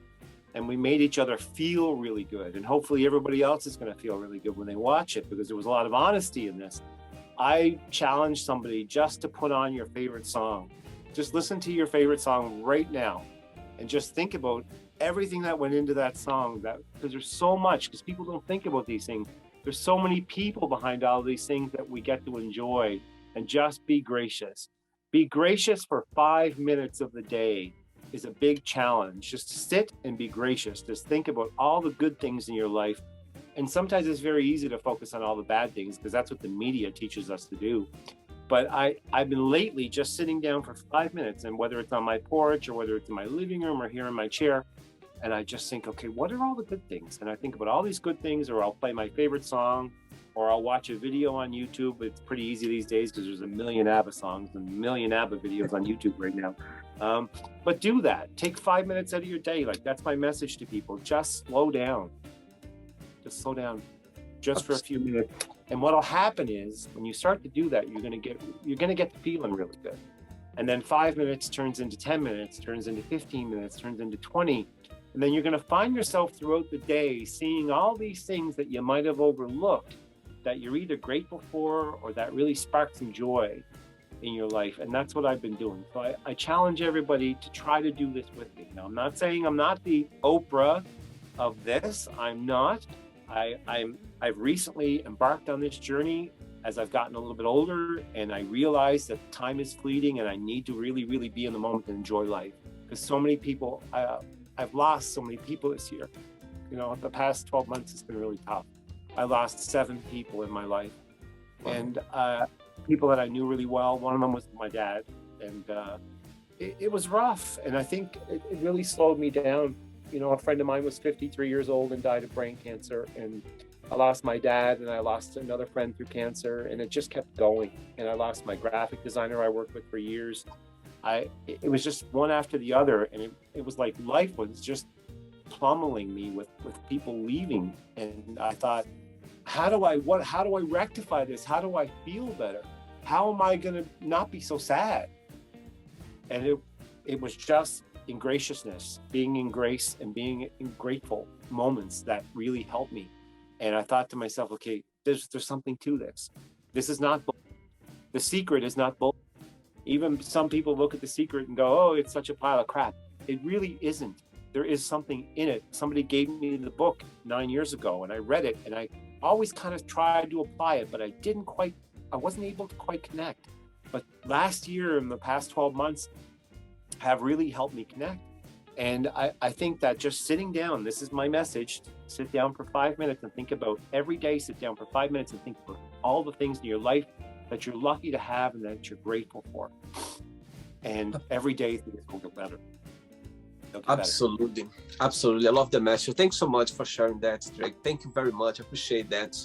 And we made each other feel really good. And hopefully everybody else is going to feel really good when they watch it, because there was a lot of honesty in this. I challenge somebody just to put on your favorite song. Just listen to your favorite song right now and just think about everything that went into that song, because there's so much, because people don't think about these things. There's so many people behind all these things that we get to enjoy. And just be gracious. Be gracious for 5 minutes of the day is a big challenge. Just to sit and be gracious. Just think about all the good things in your life. And sometimes it's very easy to focus on all the bad things, because that's what the media teaches us to do. But I've been lately just sitting down for 5 minutes, and whether it's on my porch or whether it's in my living room or here in my chair, and I just think, okay, what are all the good things? And I think about all these good things, or I'll play my favorite song, or I'll watch a video on YouTube. It's pretty easy these days because there's a million ABBA songs and a million ABBA videos on YouTube right now. But do that. Take 5 minutes out of your day. Like, that's my message to people. Just slow down. Just slow down. Just for a few minutes. And what'll happen is when you start to do that, you're gonna get the feeling really good. And then 5 minutes turns into 10 minutes, turns into 15 minutes, turns into 20. And then you're gonna find yourself throughout the day seeing all these things that you might have overlooked, that you're either grateful for or that really spark some joy in your life. And that's what I've been doing. So I challenge everybody to try to do this with me. Now, I'm not saying I'm not the Oprah of this. I'm not. I've recently embarked on this journey as I've gotten a little bit older, and I realize that time is fleeting and I need to really, really be in the moment and enjoy life. Because so many people, I've lost so many people this year. You know, the past 12 months has been really tough. I lost 7 people in my life. Wow. And people that I knew really well. One of them was my dad. And it was rough. And I think it really slowed me down. You know, a friend of mine was 53 years old and died of brain cancer. And I lost my dad, and I lost another friend through cancer. And it just kept going. And I lost my graphic designer I worked with for years. It was just one after the other. And it was like life was just pummeling me with people leaving. And I thought, how do I rectify this? How do I feel better? How am I going to not be so sad? And it was just in graciousness, being in grace and being in grateful moments that really helped me. And I thought to myself, okay, there's something to this. This is not bull. The Secret is not bull. Even some people look at The Secret and go, oh, it's such a pile of crap. It really isn't. There is something in it. Somebody gave me the book 9 years ago, and I read it, and I always kind of tried to apply it, but I wasn't able to quite connect. But last year and the past 12 months have really helped me connect. And I think that just sitting down, this is my message, sit down for 5 minutes and think about every day, sit down for 5 minutes and think about all the things in your life that you're lucky to have and that you're grateful for. And every day things will get better. Absolutely. Absolutely. I love the message. Thanks so much for sharing that, Drake. Thank you very much. I appreciate that.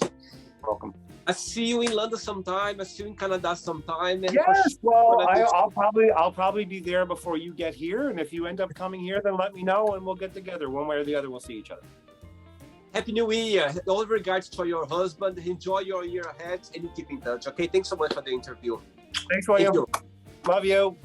Welcome. I see you in London sometime. I see you in Canada sometime. And yes, well, I'll probably be there before you get here. And if you end up coming here, then let me know and we'll get together. One way or the other, we'll see each other. Happy New Year. All regards to your husband. Enjoy your year ahead and keep in touch. Okay, thanks so much for the interview. Thanks, William. Love you.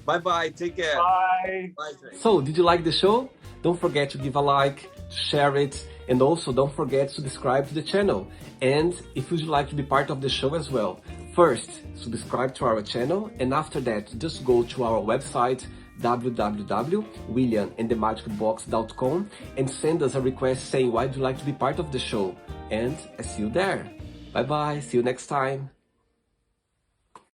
Bye-bye. Take care. Bye. Bye. So, did you like the show? Don't forget to give a like, share it, and also don't forget to subscribe to the channel. And if you'd like to be part of the show as well, first, subscribe to our channel, and after that, just go to our website, www.williamandthemagicbox.com and send us a request saying why would you like to be part of the show. And I see you there. Bye bye, see you next time.